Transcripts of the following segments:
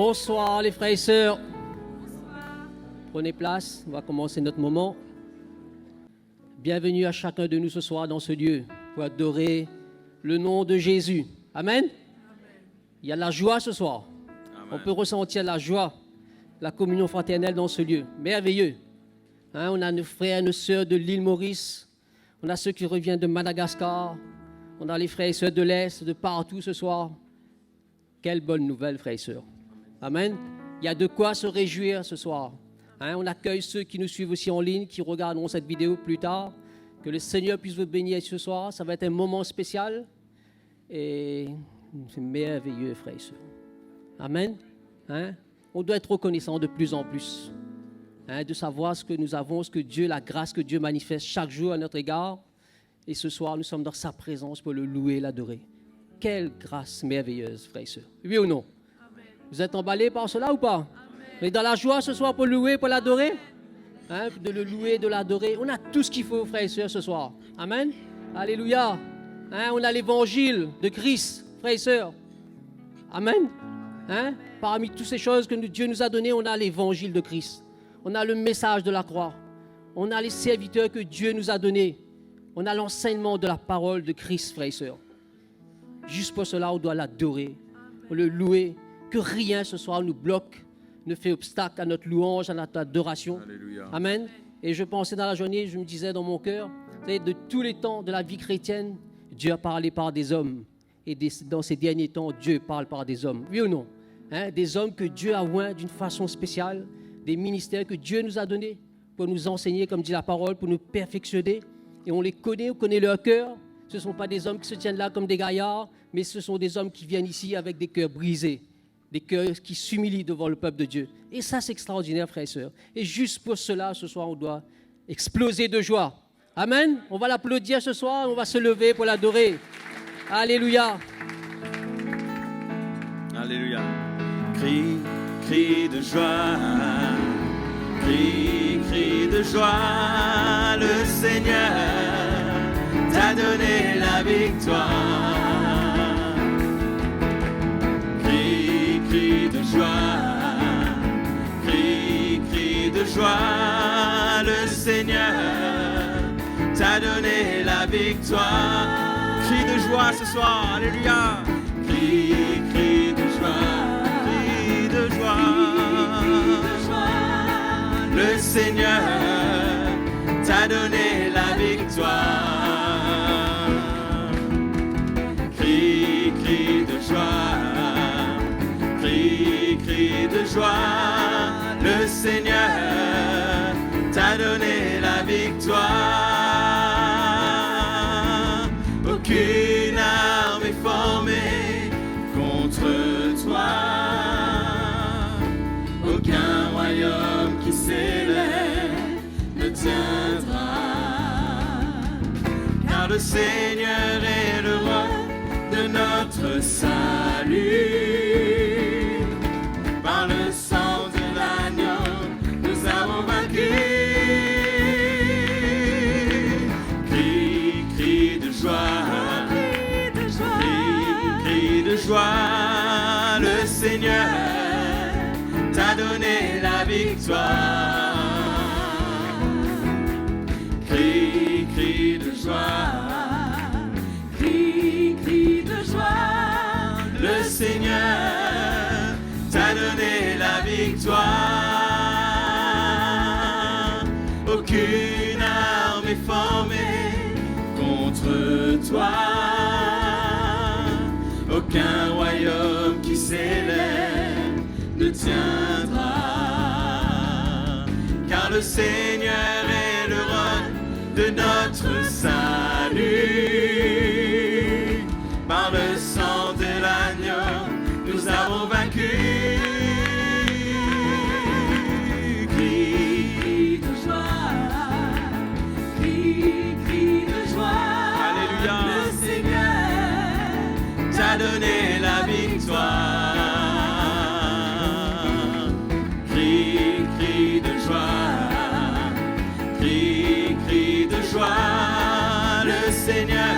Bonsoir les frères et sœurs. Prenez place, on va commencer notre moment. Bienvenue à chacun de nous ce soir dans ce lieu pour adorer le nom de Jésus. Amen. Il y a la joie ce soir. Amen. On peut ressentir la joie, la communion fraternelle dans ce lieu. Merveilleux. On a nos frères et nos sœurs de l'île Maurice. On a ceux qui reviennent de Madagascar. On a les frères et sœurs de l'Est, de partout ce soir. Quelle bonne nouvelle, frères et sœurs. Amen. Il y a de quoi se réjouir ce soir. On accueille ceux qui nous suivent aussi en ligne, qui regarderont cette vidéo plus tard. Que le Seigneur puisse vous bénir ce soir. Ça va être un moment spécial. Et c'est merveilleux, frères et sœurs. Amen. On doit être reconnaissant de plus en plus. De savoir ce que nous avons, ce que Dieu, la grâce que Dieu manifeste chaque jour à notre égard. Et ce soir, nous sommes dans sa présence pour le louer et l'adorer. Quelle grâce merveilleuse, frères et sœurs. Oui ou non? Amen. Vous êtes emballés par cela ou pas? Vous êtes dans la joie ce soir pour le louer, pour l'adorer? De le louer, de l'adorer. On a tout ce qu'il faut, frères et sœurs, ce soir. Amen. Alléluia. On a l'évangile de Christ, frères et sœurs. Amen. Parmi toutes ces choses que Dieu nous a données, on a l'évangile de Christ. On a le message de la croix. On a les serviteurs que Dieu nous a donnés. On a l'enseignement de la parole de Christ, frères et sœurs. Juste pour cela, on doit l'adorer, le louer, que rien ce soir nous bloque, ne fait obstacle à notre louange, à notre adoration. Alléluia. Amen. Et je pensais dans la journée, je me disais dans mon cœur, vous savez, de tous les temps de la vie chrétienne, Dieu a parlé par des hommes. Et dans ces derniers temps, Dieu parle par des hommes. Oui ou non? Des hommes que Dieu a oints d'une façon spéciale, des ministères que Dieu nous a donnés pour nous enseigner, comme dit la parole, pour nous perfectionner. Et on les connaît, on connaît leur cœur. Ce ne sont pas des hommes qui se tiennent là comme des gaillards, mais ce sont des hommes qui viennent ici avec des cœurs brisés, des cœurs qui s'humilient devant le peuple de Dieu. Et ça, c'est extraordinaire, frères et sœurs. Et juste pour cela, ce soir, on doit exploser de joie. Amen. On va l'applaudir ce soir, on va se lever pour l'adorer. Alléluia. Alléluia. Crie de joie, crie de joie, le Seigneur t'a donné la victoire. Crie de joie, crie de joie, le Seigneur t'a donné la victoire. Crie de joie ce soir, alléluia. Crie de joie, crie de joie, le Seigneur t'a donné la victoire. Crie de joie, crie de joie, le Seigneur t'a donné la victoire. Aucune arme est formée contre toi, aucun royaume qui s'élève ne tiendra, car le Seigneur est le roi de notre salut. Par le sang de l'agneau, nous avons vaincu. Crie de joie, crie de joie, le Seigneur t'a donné la victoire. Crie de joie, crie de joie, le Seigneur t'a donné la victoire. Aucune arme est formée contre toi, aucun royaume qui s'élève ne tiendra, car le Seigneur est le roi de notre salut. Par le sang de l'agneau, nous avons vaincu. Crie de joie, crie de joie. Alléluia. Le Seigneur t'a donné la victoire. Crie de joie, crie de joie, le Seigneur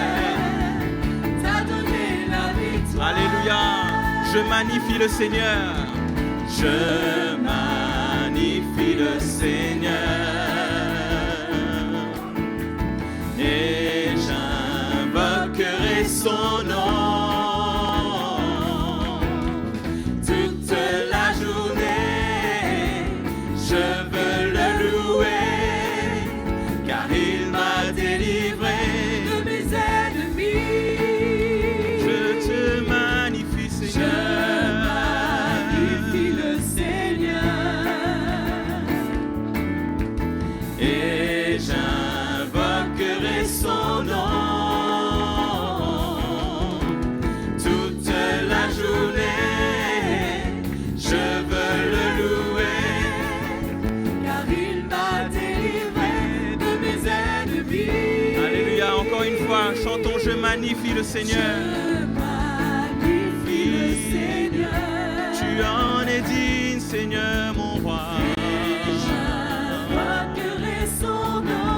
t'a donné la victoire. Alléluia, je magnifie le Seigneur. Je magnifie le Seigneur et j'invoquerai son nom toute la journée. Je veux le louer car il m'a délivré de mes ennemis. Je te magnifie, Seigneur. Magnifie le Seigneur Et j'invoquerai son nom toute la journée. Je veux le louer car il m'a délivré de mes ennemis. Alléluia, encore une fois, chantons je magnifie le Seigneur. Je magnifie le Seigneur. Tu en es digne, Seigneur mon roi. J'invoquerai son nom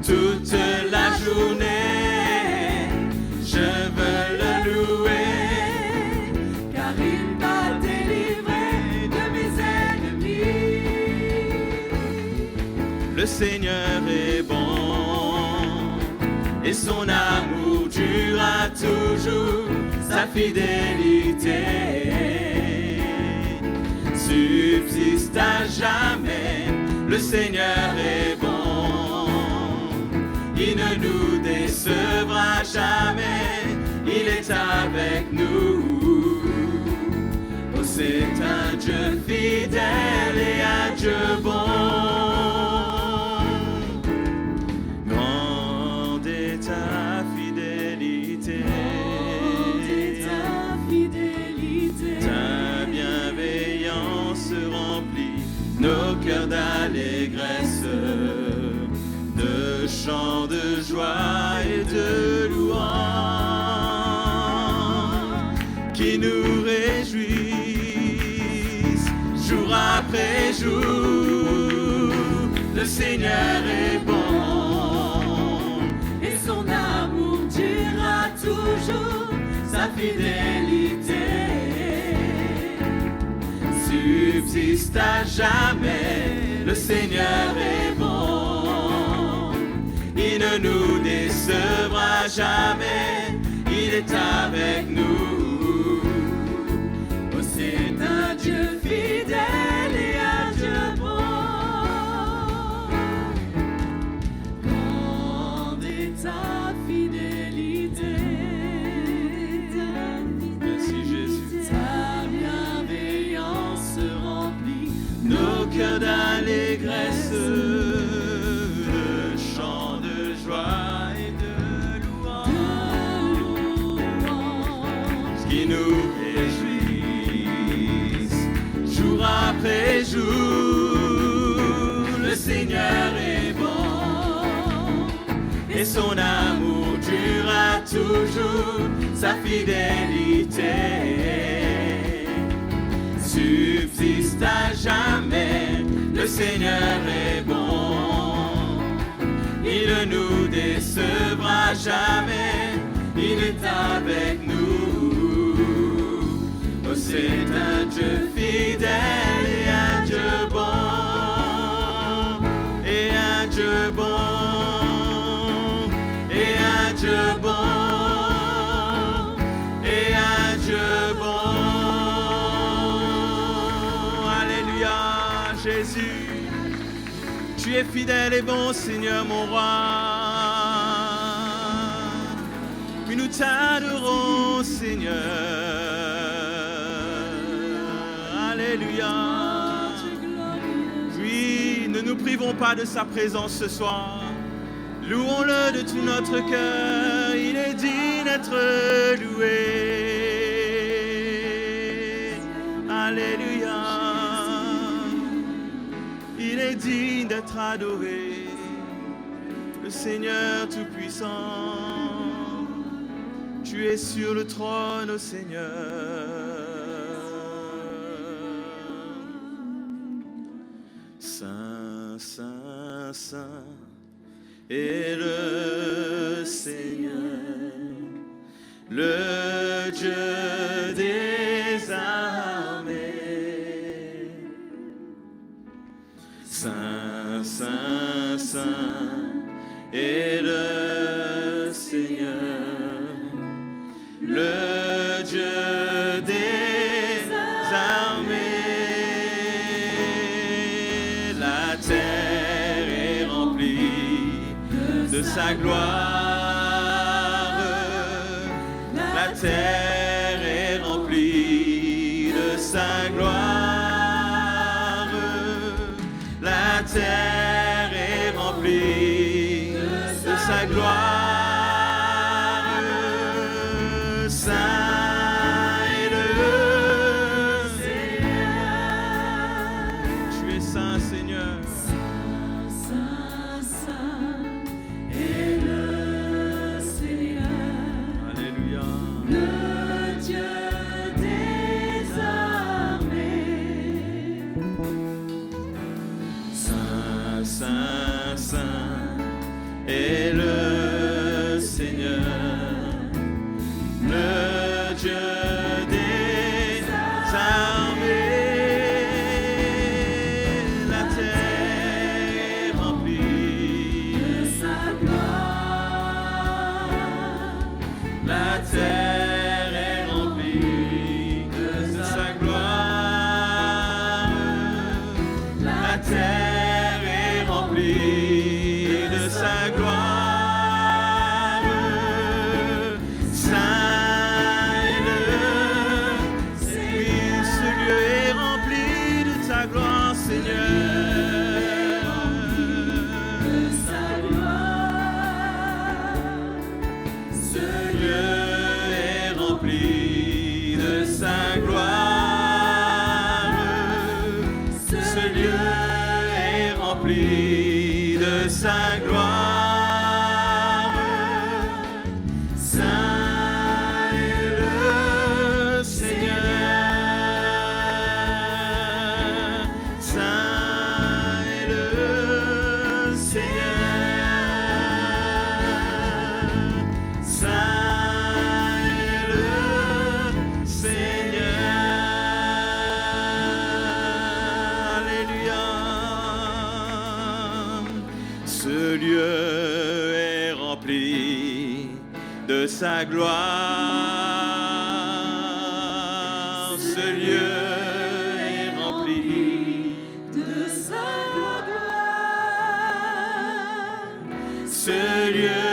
Toute la journée, je veux le louer. car il m'a délivré de mes ennemis. Le Seigneur est bon et son amour durera toujours, sa fidélité subsiste à jamais. Le Seigneur est bon, il ne nous décevra jamais, il est avec nous. Oh, c'est un Dieu fidèle et un Dieu bon. Grande est ta fidélité, Ta fidélité, ta bienveillance remplit nos cœurs d'allégresse, de chants de joie et de louanges qui nous réjouissent jour après jour. Le Seigneur est bon et son amour durera toujours, sa fidélité subsiste à jamais. Le Seigneur est bon, il ne nous décevra jamais, il est avec nous. Oh, c'est un Dieu fidèle et un Dieu bon. Grande est ta fidélité, Merci Jésus. ta bienveillance remplit Nos cœurs d'allégresse, de chants de joie et de louanges qui nous réjouissent jour après jour. Le Seigneur est bon et son amour durera toujours, sa fidélité subsiste à jamais. Le Seigneur est bon, il ne nous décevra jamais, il est avec nous. Oh, c'est un Dieu fidèle et un Dieu bon, et un Dieu bon, et un Dieu bon, et un Dieu bon. Alléluia, Jésus, tu es fidèle et bon, Seigneur mon roi. Oui, nous t'adorons, Seigneur. Alléluia. Oui, ne nous privons pas de sa présence ce soir. Louons-le de tout notre cœur, il est digne d'être loué. Alléluia. Il est digne d'être adoré, le Seigneur Tout-Puissant. Tu es sur le trône, ô Seigneur. Saint, Saint, Saint est le Seigneur, le Dieu des Saint, Saint est le Seigneur, le Dieu des armées. La terre est remplie de sa gloire. La terre est remplie de sa gloire. La terre est remplie de sa gloire. Saint est le Seigneur. Tu es saint, Seigneur. Saint, Saint est le Seigneur, Alléluia. le Dieu des armées. Saint, Saint, Saint est le Seigneur, le Dieu des armées. La terre est remplie De sa gloire, La terre est remplie de sa gloire. La terre est remplie de sa gloire. Saint est le Seigneur. Ce lieu est rempli de ta gloire, Seigneur. de sa gloire, Ce lieu est rempli de sa gloire. Ce lieu est rempli de sa gloire. Saint est le Seigneur. Saint est le Seigneur. Saint est le Seigneur. Alléluia. Ce lieu est rempli de sa gloire. Ce lieu est rempli. de sa gloire. Ce lieu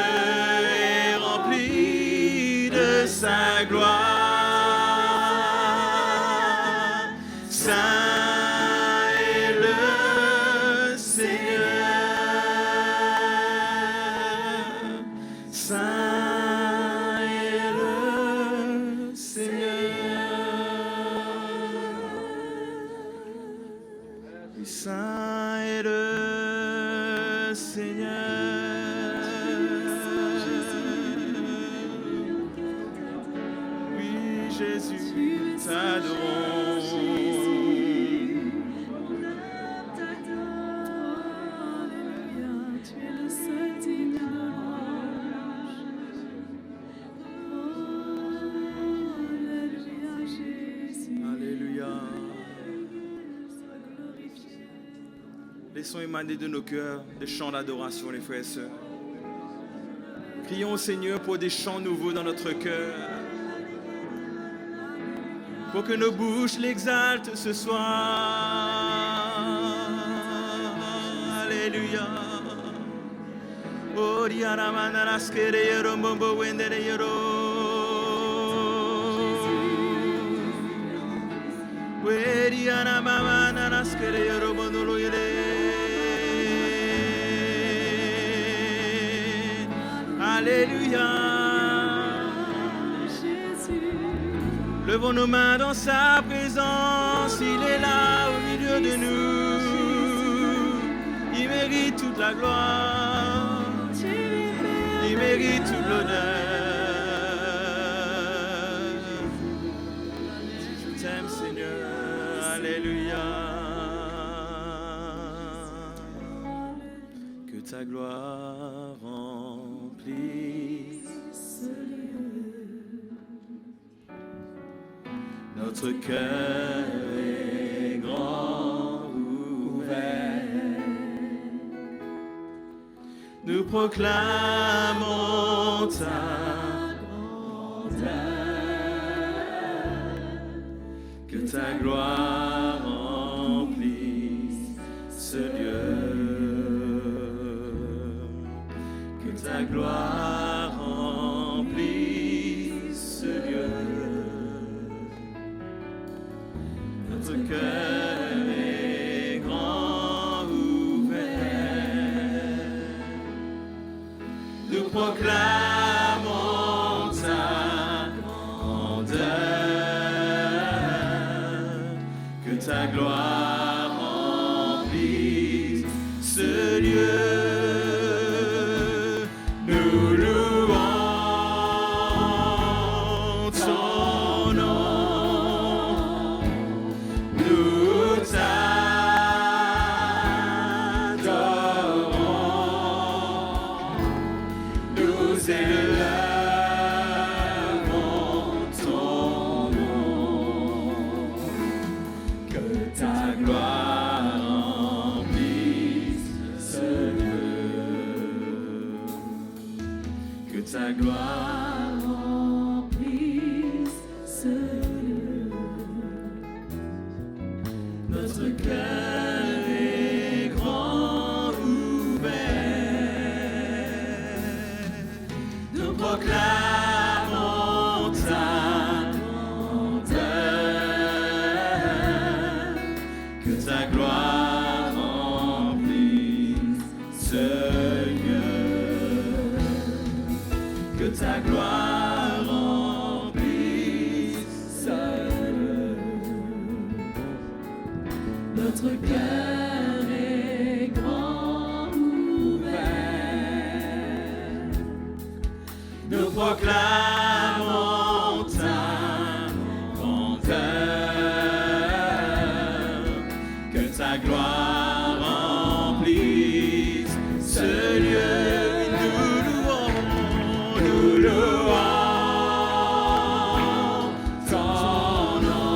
est rempli de sa gloire. Saint est le Seigneur. Saint est le Seigneur. Oui, Saint est le Seigneur. Oui, Jésus, t'adorons. Tu es le seul digne de louange. Alléluia, Jésus. Alléluia. Sois glorifié. Laissons émaner de nos cœurs des chants d'adoration, les frères et sœurs. Prions au Seigneur pour des chants nouveaux dans notre cœur. Pour que nos bouches l'exaltent ce soir. Alléluia. Oh, Diana Manaraskere Yero Mombo Wendere Yero. We Diana Mama Naraskere Yero Mondolo Yere. Alléluia. Jésus, Levons nos mains dans sa présence, il est là au milieu de nous. Il mérite toute la gloire, tu es il mérite toute l'honneur. Je t'aime, Seigneur, alléluia. Que ta gloire remplisse notre cœur est grand ouvert. proclamons ta que ta gloire remplisse ce lieu, que ta gloire remplisse ce lieu. Notre cœur est grand ouvert, nous proclamons ta grandeur, que ta gloire remplisse ce lieu. Nous louons ton nom, nous t'adorons, nous élevons ton nom, que ta gloire remplisse ce lieu, que ta gloire remplisse ce lieu. Notre cœur est grand ouvert, nous proclamons ta grandeur, que ta gloire remplisse ce lieu, que ta gloire remplisse ce lieu. Notre cœur est grand ouvert, Nous proclamons ta grandeur, que ta gloire remplisse ce lieu. Nous louons ton nom,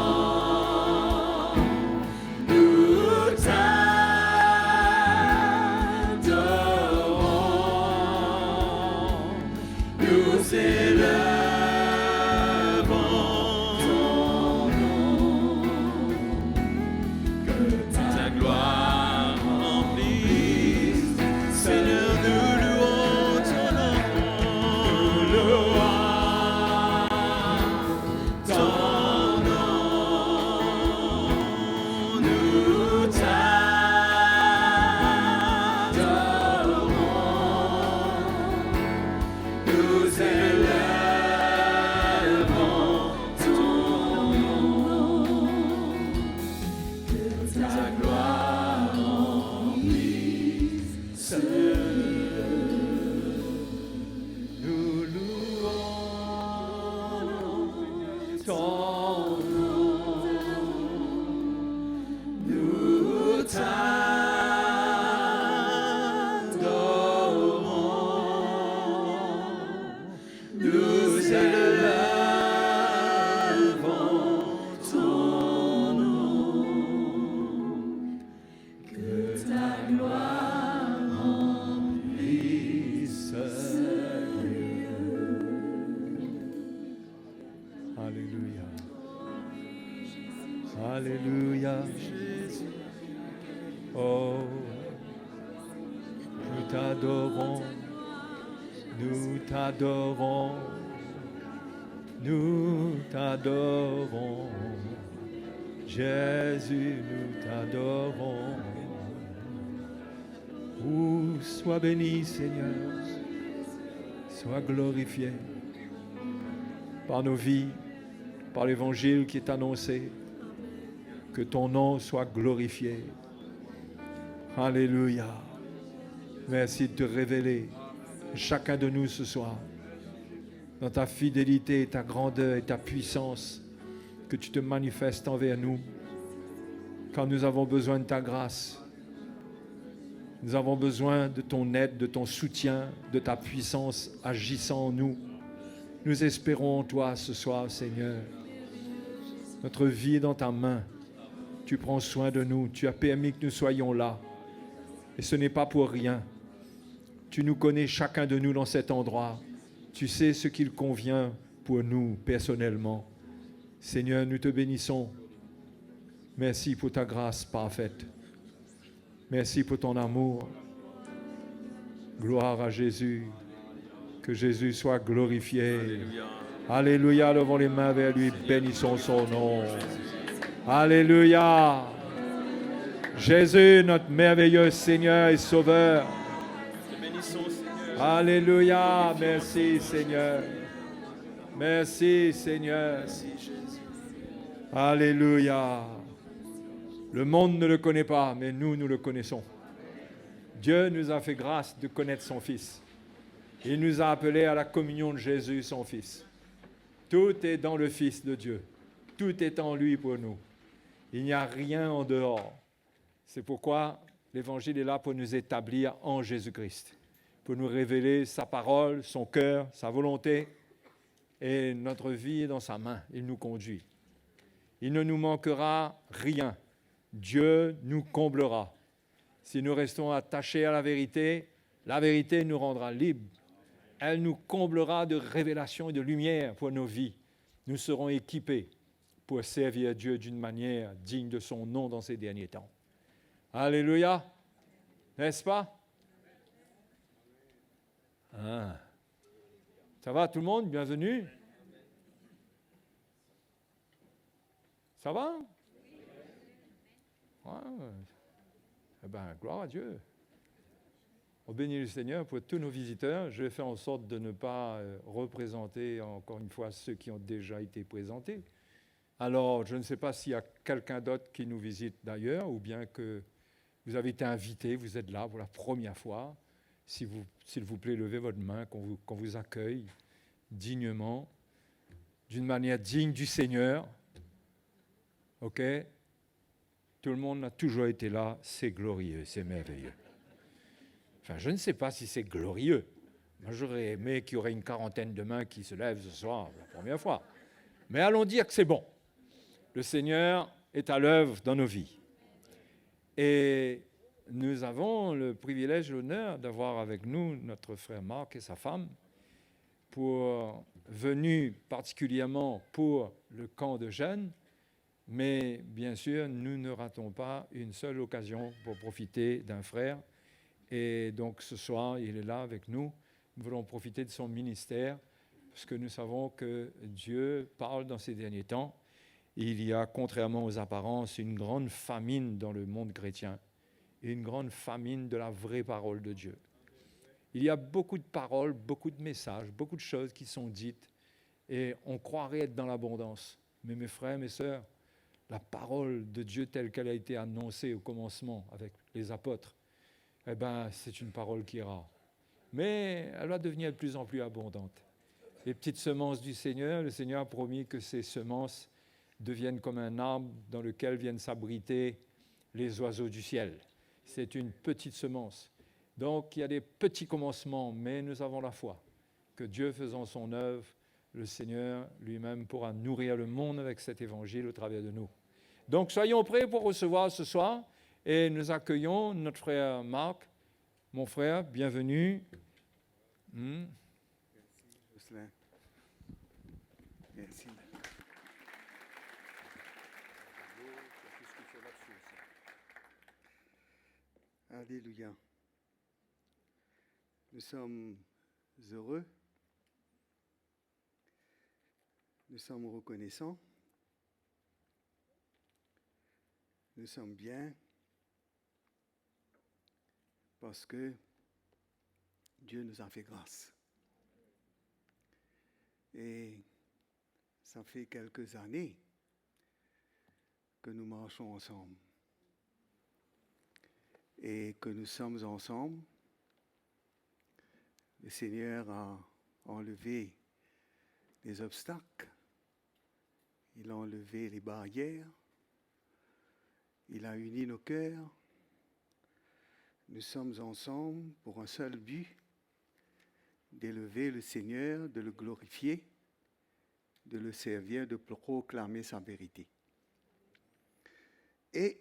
nous t'adorons, nous élevons ton nom, que ta gloire remplisse. Seigneur, nous louons ton nom, louons ton nom, nous t'adorons, nous élevons ton nom, que ta gloire remplisse ce lieu. Nous louons ton nom, nous t'adorons, nous élevons ton nom, que ta gloire remplisse ce lieu. Alléluia. Alléluia. Oh, nous t'adorons, nous t'adorons, nous t'adorons. Jésus, nous t'adorons. Oh, sois béni, Seigneur. Sois glorifié par nos vies, par l'évangile qui est annoncé. Que ton nom soit glorifié. Alléluia. Merci de te révéler, chacun de nous ce soir, dans ta fidélité, ta grandeur et ta puissance, que tu te manifestes envers nous. Quand nous avons besoin de ta grâce, nous avons besoin de ton aide, de ton soutien, de ta puissance agissant en nous. Nous espérons en toi ce soir, Seigneur. Notre vie est dans ta main. Tu prends soin de nous. Tu as permis que nous soyons là. Et ce n'est pas pour rien. Tu nous connais chacun de nous dans cet endroit. Tu sais ce qu'il convient pour nous personnellement. Seigneur, nous te bénissons. Merci pour ta grâce parfaite. Merci pour ton amour. Gloire à Jésus. Que Jésus soit glorifié. Alléluia. Levons les mains vers lui. Bénissons son nom. Alléluia. Jésus, notre merveilleux Seigneur et Sauveur. Alléluia. Merci Seigneur. Merci Seigneur. Alléluia. Le monde ne le connaît pas, mais nous le connaissons. Dieu nous a fait grâce de connaître son Fils. Il nous a appelés à la communion de Jésus, son Fils. Tout est dans le Fils de Dieu. Tout est en lui pour nous. Il n'y a rien en dehors. C'est pourquoi l'Évangile est là pour nous établir en Jésus-Christ, pour nous révéler sa parole, son cœur, sa volonté, et notre vie est dans sa main. Il nous conduit. Il ne nous manquera rien. Dieu nous comblera. Si nous restons attachés à la vérité nous rendra libres. Elle nous comblera de révélations et de lumière pour nos vies. Nous serons équipés pour servir Dieu d'une manière digne de son nom dans ces derniers temps. Alléluia. N'est-ce pas? Ah. Ça va tout le monde? Bienvenue. Ça va? Ouais. Eh bien, gloire à Dieu. On bénit le Seigneur pour tous nos visiteurs. Je vais faire en sorte de ne pas représenter encore une fois ceux qui ont déjà été présentés. Alors, je ne sais pas s'il y a quelqu'un d'autre qui nous visite d'ailleurs, ou bien que vous avez été invité, vous êtes là pour la première fois. S'il vous plaît, levez votre main, qu'on vous accueille dignement, d'une manière digne du Seigneur. OK? Tout le monde a toujours été là, c'est glorieux, c'est merveilleux. Enfin, je ne sais pas si c'est glorieux. Moi, j'aurais aimé qu'il y aurait une quarantaine de mains qui se lèvent ce soir, la première fois. Mais allons dire que c'est bon. Le Seigneur est à l'œuvre dans nos vies. Et nous avons le privilège et l'honneur d'avoir avec nous notre frère Marc et sa femme, venus particulièrement pour le camp de jeunes. Mais bien sûr, nous ne ratons pas une seule occasion pour profiter d'un frère. Et donc ce soir, il est là avec nous. Nous voulons profiter de son ministère parce que nous savons que Dieu parle dans ces derniers temps. Il y a, contrairement aux apparences, une grande famine dans le monde chrétien, une grande famine de la vraie parole de Dieu. Il y a beaucoup de paroles, beaucoup de messages, beaucoup de choses qui sont dites et on croirait être dans l'abondance. Mais mes frères, mes sœurs, la parole de Dieu telle qu'elle a été annoncée au commencement avec les apôtres, eh bien, c'est une parole qui est rare. Mais elle va devenir de plus en plus abondante. Les petites semences du Seigneur, le Seigneur a promis que ces semences deviennent comme un arbre dans lequel viennent s'abriter les oiseaux du ciel. C'est une petite semence. Donc, il y a des petits commencements, mais nous avons la foi que Dieu faisant son œuvre, le Seigneur lui-même pourra nourrir le monde avec cet évangile au travers de nous. Donc, soyons prêts pour recevoir ce soir et nous accueillons notre frère Marc. Mon frère, bienvenue. Merci, Jocelyn. Merci. Alléluia. Nous sommes heureux. Nous sommes reconnaissants. Nous sommes bien parce que Dieu nous a fait grâce. Et ça fait quelques années que nous marchons ensemble et que nous sommes ensemble. Le Seigneur a enlevé les obstacles, il a enlevé les barrières, il a uni nos cœurs. Nous sommes ensemble pour un seul but, d'élever le Seigneur, de le glorifier, de le servir, de proclamer sa vérité. Et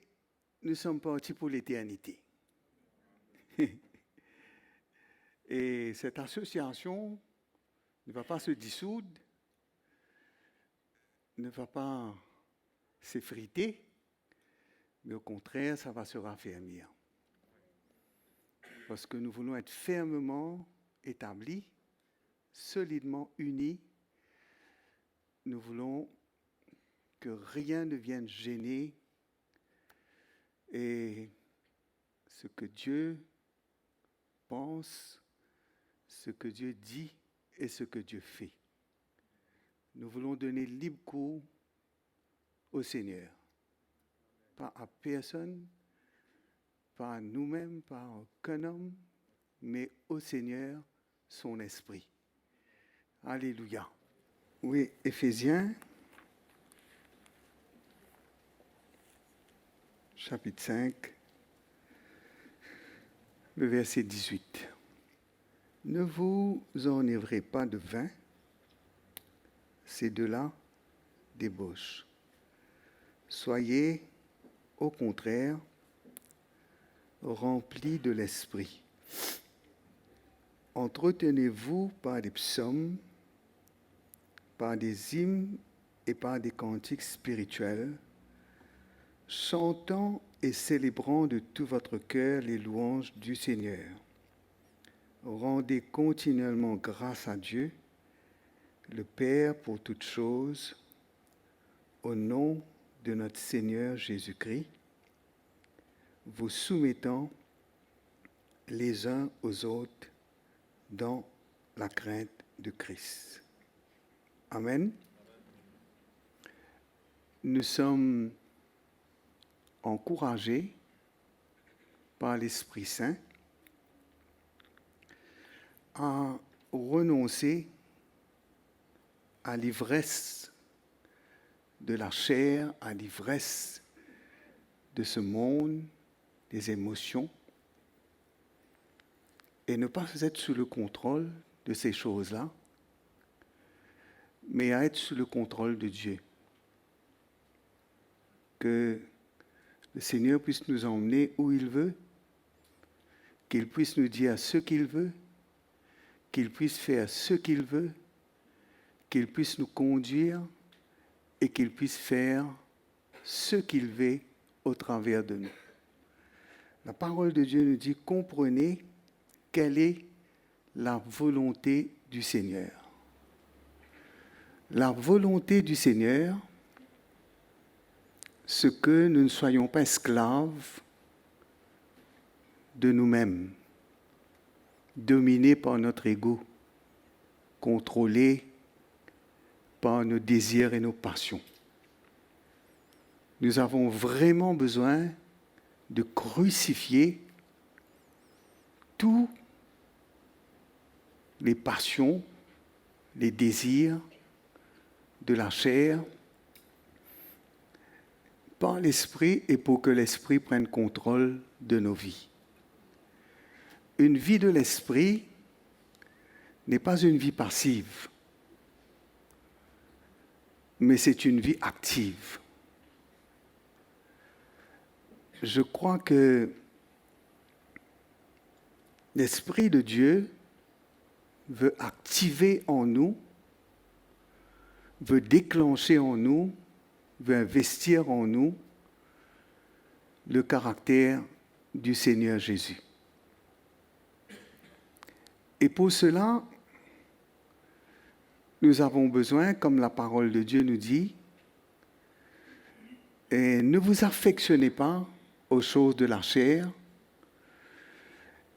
nous sommes partis pour l'éternité. Et cette association ne va pas se dissoudre, ne va pas s'effriter, mais au contraire, ça va se raffermir. Parce que nous voulons être fermement établis, solidement unis. Nous voulons que rien ne vienne gêner et ce que Dieu pense, ce que Dieu dit et ce que Dieu fait. Nous voulons donner libre cours au Seigneur. Pas à personne, pas à nous-mêmes, pas à aucun homme, mais au Seigneur, son esprit. Alléluia. Oui, Éphésiens, chapitre 5, le verset 18. Ne vous enivrez pas de vin, c'est de la débauche. Soyez, au contraire, remplis de l'esprit. Entretenez-vous par des psaumes, par des hymnes et par des cantiques spirituels, chantant et célébrant de tout votre cœur les louanges du Seigneur. Rendez continuellement grâce à Dieu, le Père pour toutes choses, au nom de notre Seigneur Jésus-Christ, vous soumettant les uns aux autres dans la crainte de Christ. Amen. Nous sommes encouragés par l'Esprit Saint à renoncer à l'ivresse de la chair, à l'ivresse de ce monde, des émotions, et ne pas être sous le contrôle de ces choses-là, mais à être sous le contrôle de Dieu. Que le Seigneur puisse nous emmener où il veut, qu'il puisse nous dire ce qu'il veut, qu'il puisse faire ce qu'il veut, qu'il puisse nous conduire et qu'il puisse faire ce qu'il veut au travers de nous. La parole de Dieu nous dit, comprenez quelle est la volonté du Seigneur. La volonté du Seigneur, c'est que nous ne soyons pas esclaves de nous-mêmes, dominés par notre ego, contrôlés par nos désirs et nos passions. Nous avons vraiment besoin de crucifier tous les passions, les désirs de la chair par l'esprit et pour que l'esprit prenne contrôle de nos vies. Une vie de l'esprit n'est pas une vie passive, mais c'est une vie active. Je crois que l'Esprit de Dieu veut activer en nous, veut déclencher en nous, veut investir en nous le caractère du Seigneur Jésus. Et pour cela, nous avons besoin, comme la parole de Dieu nous dit, et ne vous affectionnez pas aux choses de la chair,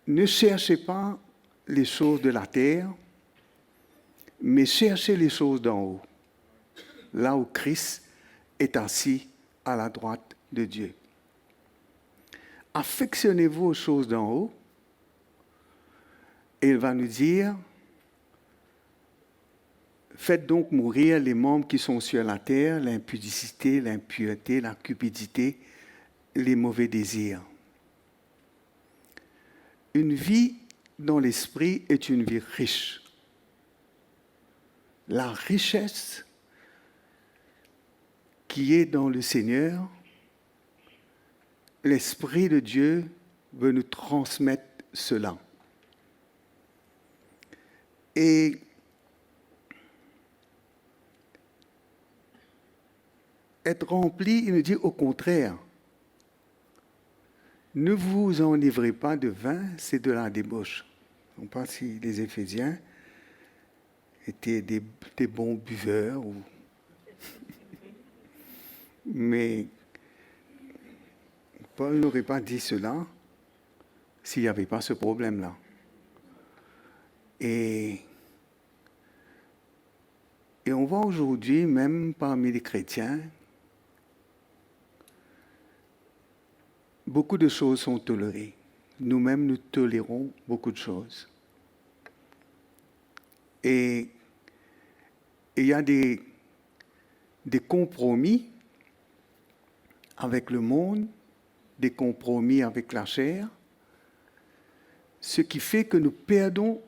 ne cherchez pas les choses de la terre, mais cherchez les choses d'en haut, là où Christ est assis à la droite de Dieu. Affectionnez-vous aux choses d'en haut, et il va nous dire, faites donc mourir les membres qui sont sur la terre, l'impudicité, l'impureté, la cupidité, les mauvais désirs. Une vie dans l'esprit est une vie riche. La richesse qui est dans le Seigneur, l'Esprit de Dieu veut nous transmettre cela. Et être rempli, il nous dit au contraire, ne vous enivrez pas de vin, c'est de la débauche. On ne sait pas si les Éphésiens étaient des bons buveurs. Mais Paul n'aurait pas dit cela s'il n'y avait pas ce problème-là. Et on voit aujourd'hui, même parmi les chrétiens, beaucoup de choses sont tolérées. Nous-mêmes, nous tolérons beaucoup de choses. Et il y a des compromis avec le monde, des compromis avec la chair, ce qui fait que nous perdons,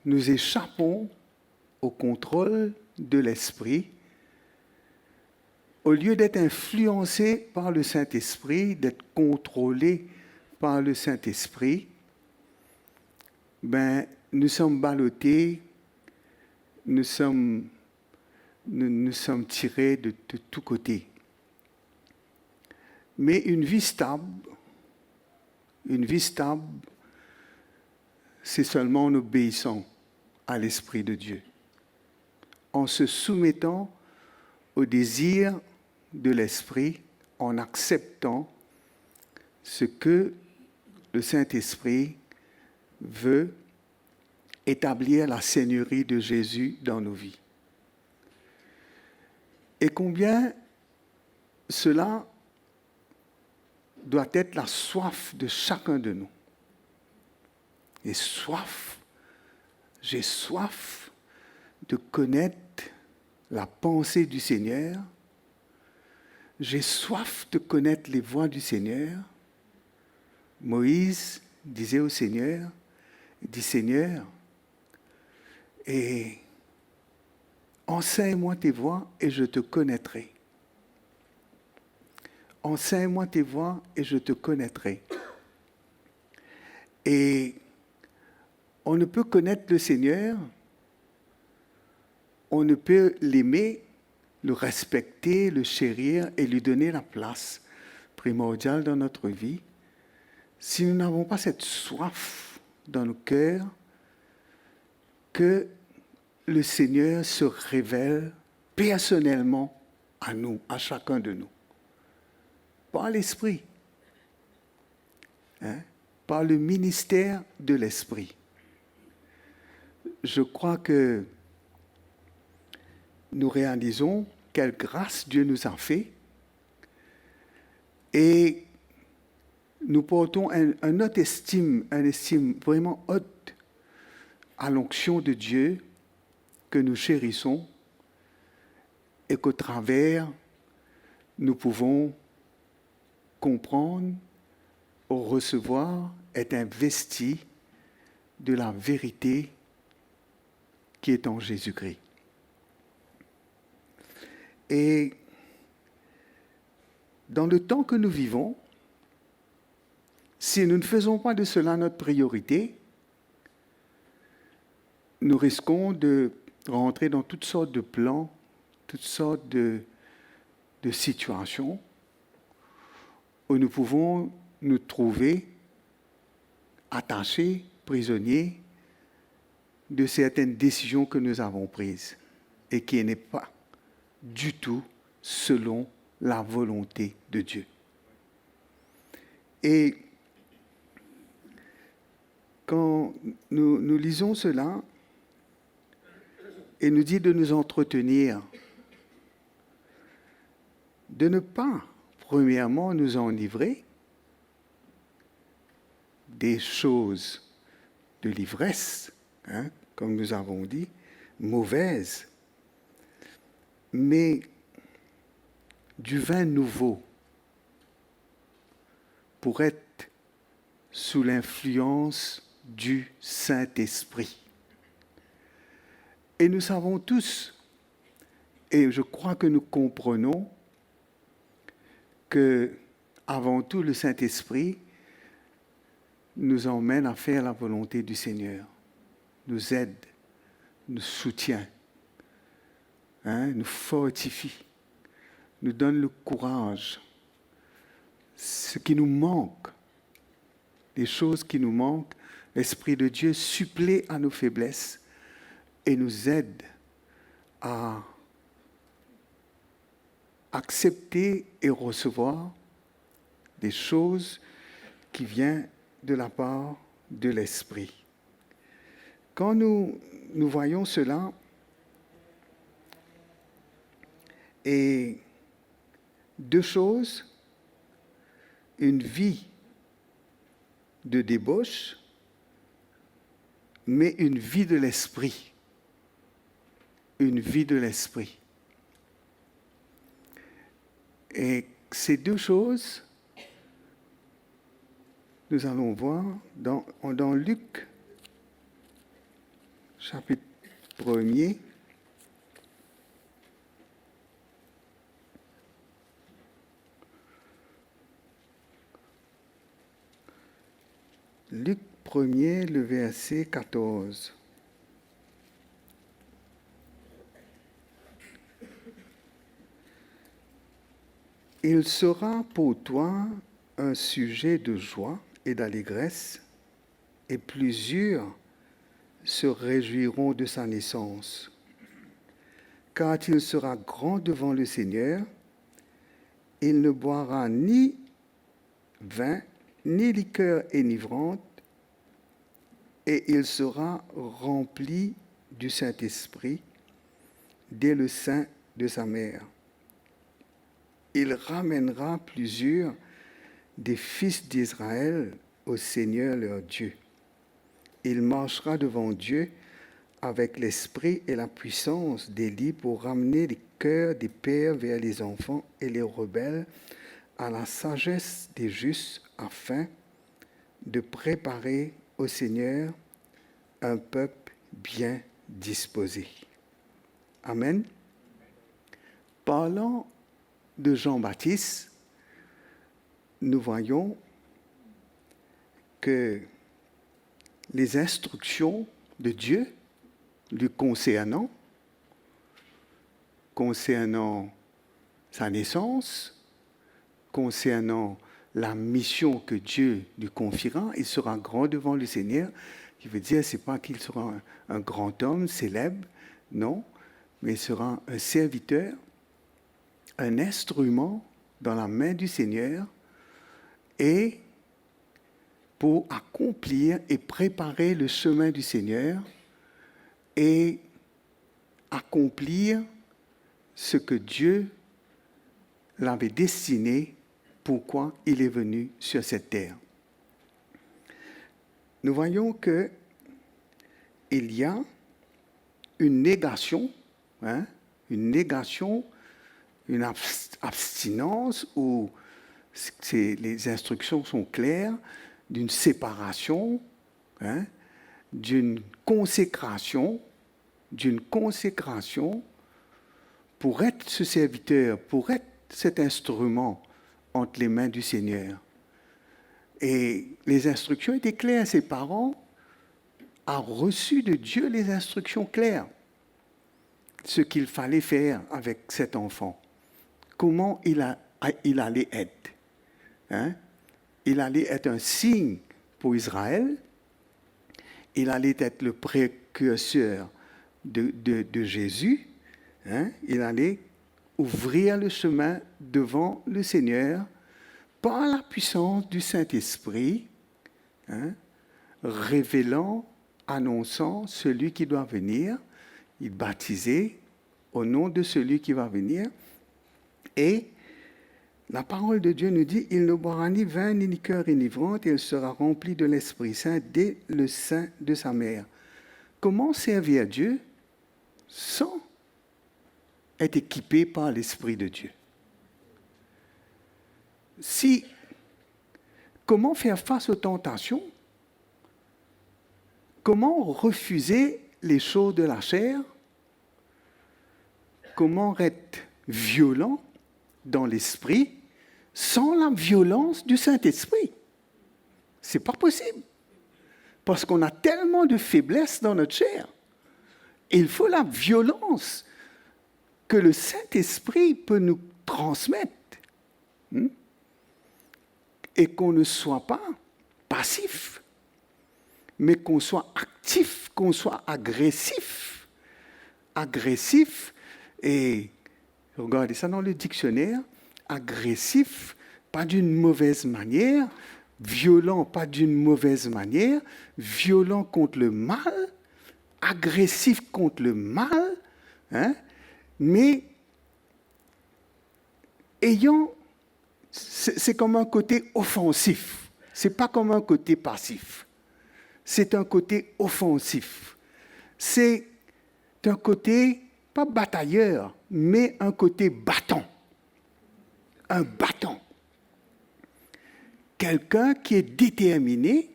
nous échappons au contrôle de l'esprit. Au lieu d'être influencés par le Saint-Esprit, d'être contrôlés par le Saint-Esprit, nous sommes ballottés, nous sommes tirés de tous côtés. Mais une vie stable, c'est seulement en obéissant à l'Esprit de Dieu, en se soumettant au désir de l'Esprit, en acceptant ce que le Saint-Esprit veut établir la Seigneurie de Jésus dans nos vies. Et combien cela doit être la soif de chacun de nous. Et j'ai soif de connaître la pensée du Seigneur. J'ai soif de connaître les voies du Seigneur. Moïse disait au Seigneur, il dit Seigneur, et enseigne-moi tes voies et je te connaîtrai. Enseigne-moi tes voies et je te connaîtrai. Et on ne peut connaître le Seigneur, on ne peut l'aimer, le respecter, le chérir et lui donner la place primordiale dans notre vie si nous n'avons pas cette soif dans nos cœurs que le Seigneur se révèle personnellement à nous, à chacun de nous. Par l'Esprit, par le ministère de l'Esprit. Je crois que nous réalisons quelle grâce Dieu nous a fait et nous portons une haute estime, une estime vraiment haute à l'onction de Dieu que nous chérissons et qu'au travers, nous pouvons comprendre, recevoir, être investis de la vérité qui est en Jésus-Christ. Et dans le temps que nous vivons, si nous ne faisons pas de cela notre priorité, nous risquons de rentrer dans toutes sortes de plans, toutes sortes de situations où nous pouvons nous trouver attachés, prisonniers de certaines décisions que nous avons prises et qui n'est pas du tout selon la volonté de Dieu. Et quand nous lisons cela, il nous dit de nous entretenir, de ne pas, premièrement, nous enivrer des choses de l'ivresse, comme nous avons dit, mauvaises, mais du vin nouveau pour être sous l'influence du Saint-Esprit. Et nous savons tous, et je crois que nous comprenons, que avant tout le Saint-Esprit nous emmène à faire la volonté du Seigneur. nous aide, nous soutient, nous fortifie, nous donne le courage. Ce qui nous manque, les choses qui nous manquent, l'Esprit de Dieu supplée à nos faiblesses et nous aide à accepter et recevoir des choses qui viennent de la part de l'Esprit. Quand nous voyons cela, et deux choses, une vie de débauche, mais une vie de l'esprit. Une vie de l'esprit. Et ces deux choses, nous allons voir dans Luc, chapitre 1er. Luc 1er, le verset 14. Il sera pour toi un sujet de joie et d'allégresse, et plusieurs se réjouiront de sa naissance. Car il sera grand devant le Seigneur, il ne boira ni vin, ni liqueur enivrante, et il sera rempli du Saint-Esprit dès le sein de sa mère. Il ramènera plusieurs des fils d'Israël au Seigneur leur Dieu. Il marchera devant Dieu avec l'esprit et la puissance d'Élie pour ramener les cœurs des pères vers les enfants et les rebelles à la sagesse des justes, afin de préparer au Seigneur un peuple bien disposé. Amen. Parlant de Jean-Baptiste, nous voyons que les instructions de Dieu lui concernant sa naissance, concernant la mission que Dieu lui confiera, il sera grand devant le Seigneur, qui veut dire, ce n'est pas qu'il sera un grand homme célèbre, non, mais il sera un serviteur, un instrument dans la main du Seigneur, et pour accomplir et préparer le chemin du Seigneur et accomplir ce que Dieu l'avait destiné, pourquoi il est venu sur cette terre. Nous voyons qu'il y a une négation, une abstinence où les instructions sont claires, d'une séparation, d'une consécration pour être ce serviteur, pour être cet instrument entre les mains du Seigneur. Et les instructions étaient claires. Ses parents ont reçu de Dieu les instructions claires. Ce qu'il fallait faire avec cet enfant. Comment il allait être. Il allait être un signe pour Israël. Il allait être le précurseur de Jésus. Il allait ouvrir le chemin devant le Seigneur par la puissance du Saint-Esprit, révélant, annonçant celui qui doit venir. Il baptisait au nom de celui qui va venir. Et la parole de Dieu nous dit, il ne boira ni vin ni liqueur enivrante, et il sera rempli de l'Esprit Saint dès le sein de sa mère. Comment servir Dieu sans être équipé par l'Esprit de Dieu? Comment faire face aux tentations? Comment refuser les choses de la chair? Comment être violent dans l'esprit sans la violence du Saint-Esprit? Ce n'est pas possible. Parce qu'on a tellement de faiblesses dans notre chair. Il faut la violence que le Saint-Esprit peut nous transmettre. Et qu'on ne soit pas passif, mais qu'on soit actif, qu'on soit agressif. Agressif, et regardez ça dans le dictionnaire, agressif, pas d'une mauvaise manière, violent, pas d'une mauvaise manière, violent contre le mal, agressif contre le mal, mais ayant, c'est comme un côté offensif, c'est pas comme un côté passif, c'est un côté offensif, c'est un côté, pas batailleur, mais un côté battant, un battant. Quelqu'un qui est déterminé,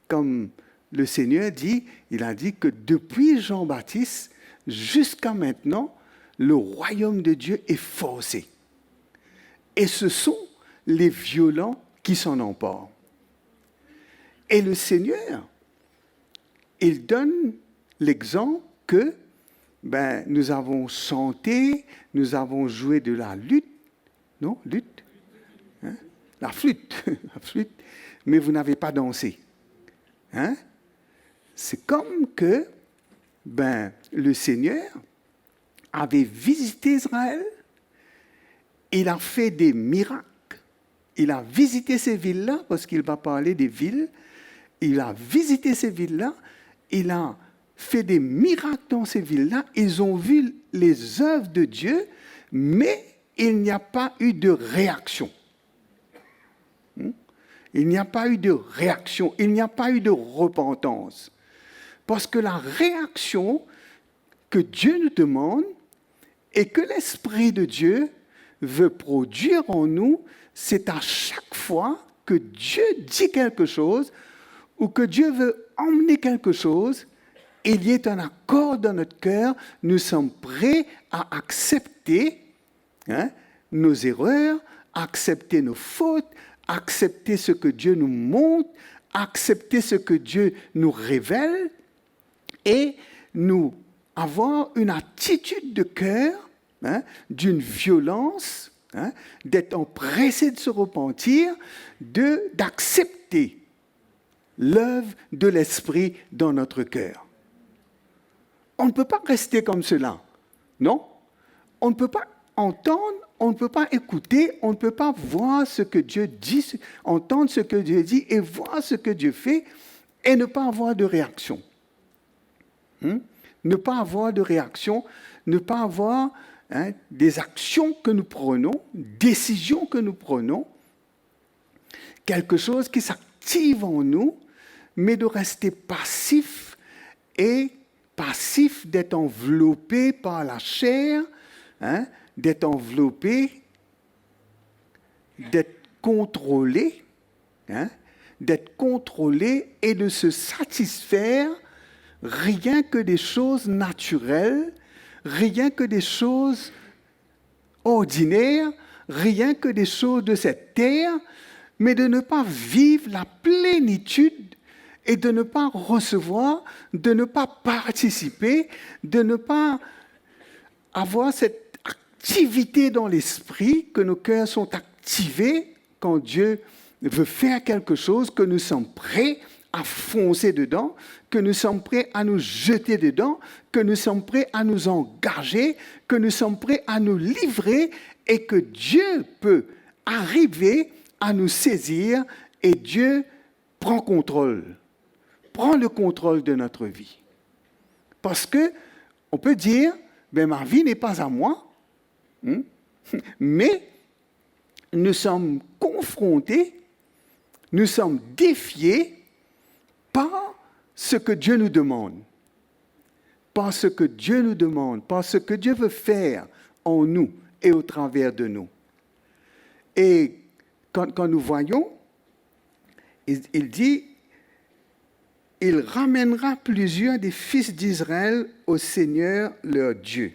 comme le Seigneur dit, il a dit que depuis Jean-Baptiste jusqu'à maintenant, le royaume de Dieu est forcé. Et ce sont les violents qui s'en emparent. Et le Seigneur, il donne l'exemple que nous avons chanté, nous avons joué de la lutte, non, lutte, la flûte, la flûte, mais vous n'avez pas dansé. C'est comme que le Seigneur avait visité Israël, il a fait des miracles, il a visité ces villes-là, parce qu'il va parler des villes, il a visité ces villes-là, il a fait des miracles dans ces villes-là, ils ont vu les œuvres de Dieu, mais il n'y a pas eu de réaction. Il n'y a pas eu de réaction, il n'y a pas eu de repentance. Parce que la réaction que Dieu nous demande et que l'Esprit de Dieu veut produire en nous, c'est à chaque fois que Dieu dit quelque chose ou que Dieu veut emmener quelque chose, il y ait un accord dans notre cœur, nous sommes prêts à accepter nos erreurs, accepter nos fautes, accepter ce que Dieu nous montre, accepter ce que Dieu nous révèle et nous avoir une attitude de cœur, d'une violence, d'être empressé de se repentir, d'accepter l'œuvre de l'Esprit dans notre cœur. On ne peut pas rester comme cela, non? On ne peut pas entendre, on ne peut pas écouter, on ne peut pas voir ce que Dieu dit, entendre ce que Dieu dit et voir ce que Dieu fait et ne pas avoir de réaction. Ne pas avoir de réaction, ne pas avoir des actions que nous prenons, décisions que nous prenons, quelque chose qui s'active en nous, mais de rester passif et passif, d'être enveloppé par la chair, d'être enveloppé, d'être contrôlé et de se satisfaire rien que des choses naturelles, rien que des choses ordinaires, rien que des choses de cette terre, mais de ne pas vivre la plénitude et de ne pas recevoir, de ne pas participer, de ne pas avoir cette activité dans l'esprit, que nos cœurs sont activés quand Dieu veut faire quelque chose, que nous sommes prêts à foncer dedans, que nous sommes prêts à nous jeter dedans, que nous sommes prêts à nous engager, que nous sommes prêts à nous livrer et que Dieu peut arriver à nous saisir et Dieu prend le contrôle de notre vie. Parce que on peut dire, ma vie n'est pas à moi, mais nous sommes confrontés, nous sommes défiés par ce que Dieu nous demande. Par ce que Dieu nous demande, par ce que Dieu veut faire en nous et au travers de nous. Et quand nous voyons, il dit, il ramènera plusieurs des fils d'Israël au Seigneur leur Dieu.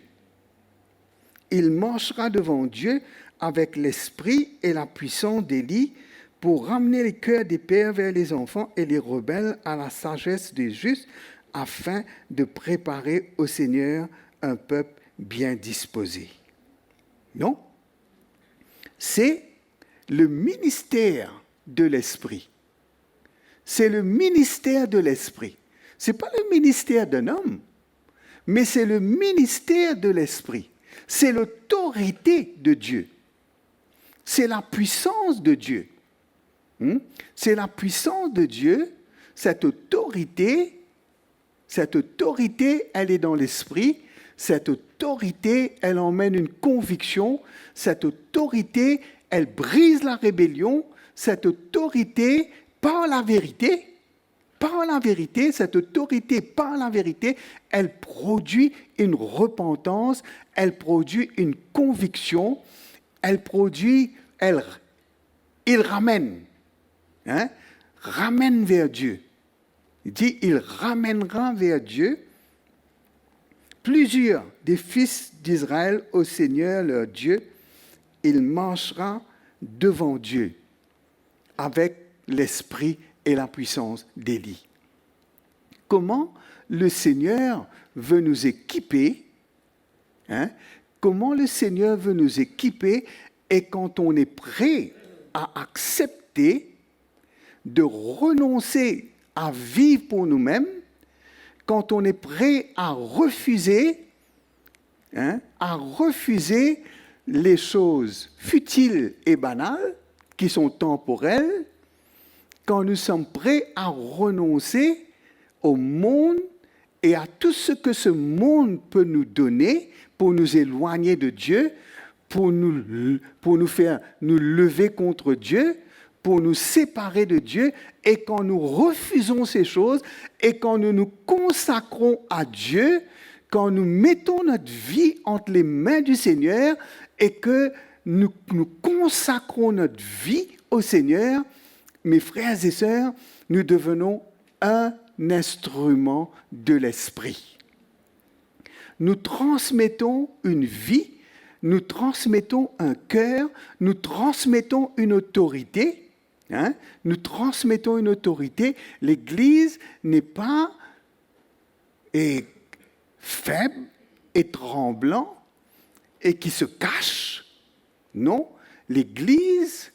Il marchera devant Dieu avec l'esprit et la puissance d'Élie pour ramener les cœurs des pères vers les enfants et les rebelles à la sagesse des justes, afin de préparer au Seigneur un peuple bien disposé. Non, c'est le ministère de l'Esprit. C'est le ministère de l'Esprit. Ce n'est pas le ministère d'un homme, mais c'est le ministère de l'Esprit. C'est l'autorité de Dieu. C'est la puissance de Dieu. C'est la puissance de Dieu. Cette autorité, elle est dans l'esprit. Cette autorité, elle emmène une conviction. Cette autorité, elle brise la rébellion. Cette autorité, par la vérité, cette autorité, par la vérité, elle produit une repentance, elle produit une conviction, il ramène, ramène vers Dieu. Il dit, il ramènera vers Dieu plusieurs des fils d'Israël au Seigneur leur Dieu. Il marchera devant Dieu avec l'esprit et la puissance d'Élie. Comment le Seigneur veut nous équiper, comment le Seigneur veut nous équiper, et quand on est prêt à accepter de renoncer à vivre pour nous-mêmes, quand on est prêt à refuser les choses futiles et banales qui sont temporelles, quand nous sommes prêts à renoncer au monde et à tout ce que ce monde peut nous donner pour nous éloigner de Dieu, pour nous faire nous lever contre Dieu, pour nous séparer de Dieu, et quand nous refusons ces choses, et quand nous nous consacrons à Dieu, quand nous mettons notre vie entre les mains du Seigneur, et que nous consacrons notre vie au Seigneur, mes frères et sœurs, nous devenons un instrument de l'Esprit. Nous transmettons une vie, nous transmettons un cœur, nous transmettons une autorité. Nous transmettons une autorité. L'Église n'est pas faible et tremblant et qui se cache. Non, l'Église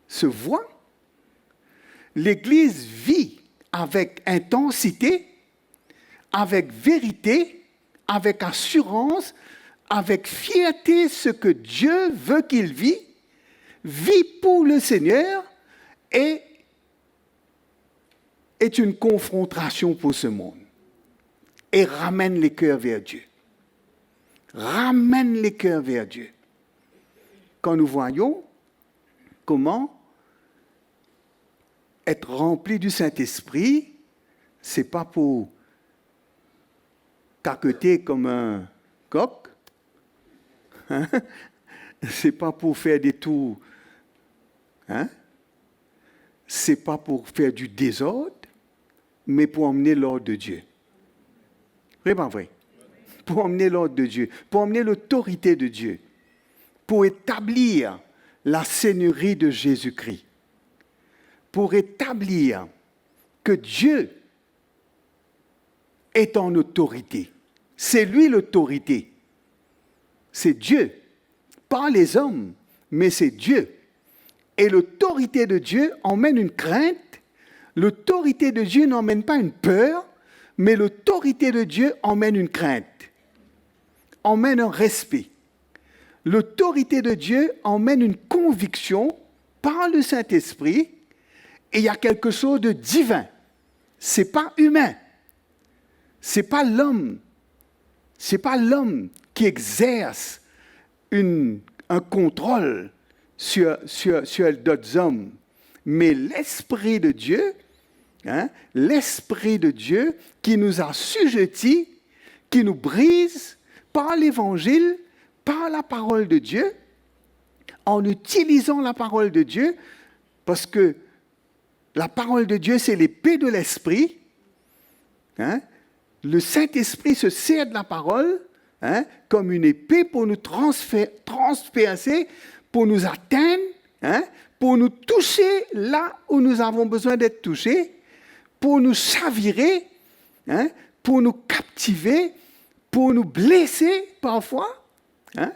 se voit. L'Église vit avec intensité, avec vérité, avec assurance, avec fierté ce que Dieu veut qu'il vit pour le Seigneur et est une confrontation pour ce monde et ramène les cœurs vers Dieu. Ramène les cœurs vers Dieu. Quand nous voyons comment être rempli du Saint-Esprit, c'est pas pour caqueter comme un coq, c'est pas pour faire des tours, c'est pas pour faire du désordre, mais pour emmener l'ordre de Dieu. Vraiment vrai. Pour emmener l'ordre de Dieu, pour emmener l'autorité de Dieu, pour établir la seigneurie de Jésus-Christ, pour établir que Dieu est en autorité. C'est lui l'autorité. C'est Dieu. Pas les hommes, mais c'est Dieu. Et l'autorité de Dieu emmène une crainte. L'autorité de Dieu n'emmène pas une peur, mais l'autorité de Dieu emmène une crainte, emmène un respect. L'autorité de Dieu emmène une conviction par le Saint-Esprit, et il y a quelque chose de divin. Ce n'est pas humain. Ce n'est pas l'homme. Ce n'est pas l'homme qui exerce un contrôle sur d'autres hommes. Mais l'Esprit de Dieu, l'Esprit de Dieu qui nous a assujettis, qui nous brise par l'Évangile, par la parole de Dieu, en utilisant la parole de Dieu, parce que la parole de Dieu, c'est l'épée de l'Esprit. Le Saint-Esprit se sert de la parole comme une épée pour nous transpercer, pour nous atteindre, pour nous toucher là où nous avons besoin d'être touchés, pour nous chavirer, hein, pour nous captiver, pour nous blesser parfois, hein,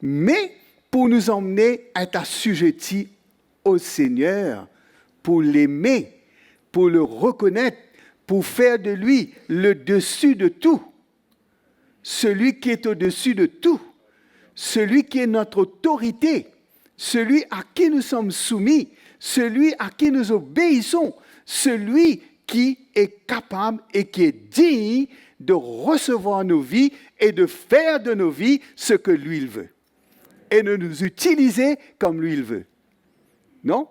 mais pour nous emmener à être assujettis au Seigneur, pour l'aimer, pour le reconnaître, pour faire de lui le dessus de tout, celui qui est au-dessus de tout, celui qui est notre autorité, celui à qui nous sommes soumis, celui à qui nous obéissons, celui qui est capable et qui est digne de recevoir nos vies et de faire de nos vies ce que lui il veut. Et de nous utiliser comme lui il veut. Non?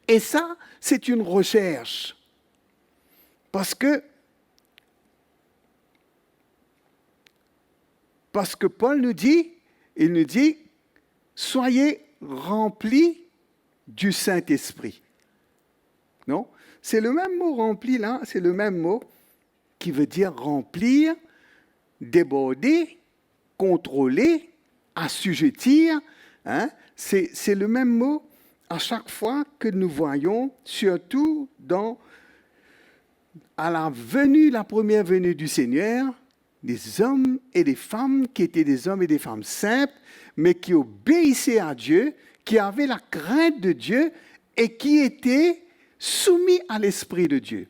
Et ça, c'est une recherche. Parce que Paul nous dit, il nous dit, soyez remplis du Saint-Esprit. Non? C'est le même mot rempli là, c'est le même mot qui veut dire remplir, déborder, contrôler, assujettir. Hein? C'est le même mot à chaque fois que nous voyons, surtout à la première venue du Seigneur, des hommes et des femmes qui étaient des hommes et des femmes simples, mais qui obéissaient à Dieu, qui avaient la crainte de Dieu et qui étaient soumis à l'Esprit de Dieu.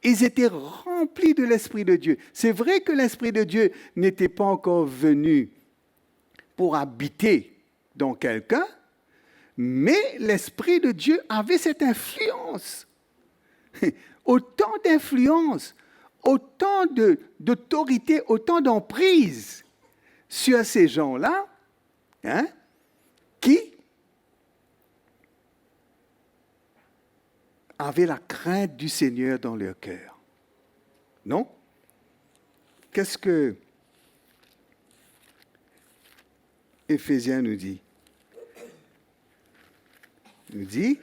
Ils étaient remplis de l'Esprit de Dieu. C'est vrai que l'Esprit de Dieu n'était pas encore venu pour habiter dans quelqu'un, mais l'Esprit de Dieu avait cette influence. Autant d'influence, autant d'autorité, autant d'emprise sur ces gens-là, hein, qui avaient la crainte du Seigneur dans leur cœur. Non? Qu'est-ce que Éphésiens nous dit? Il nous dit,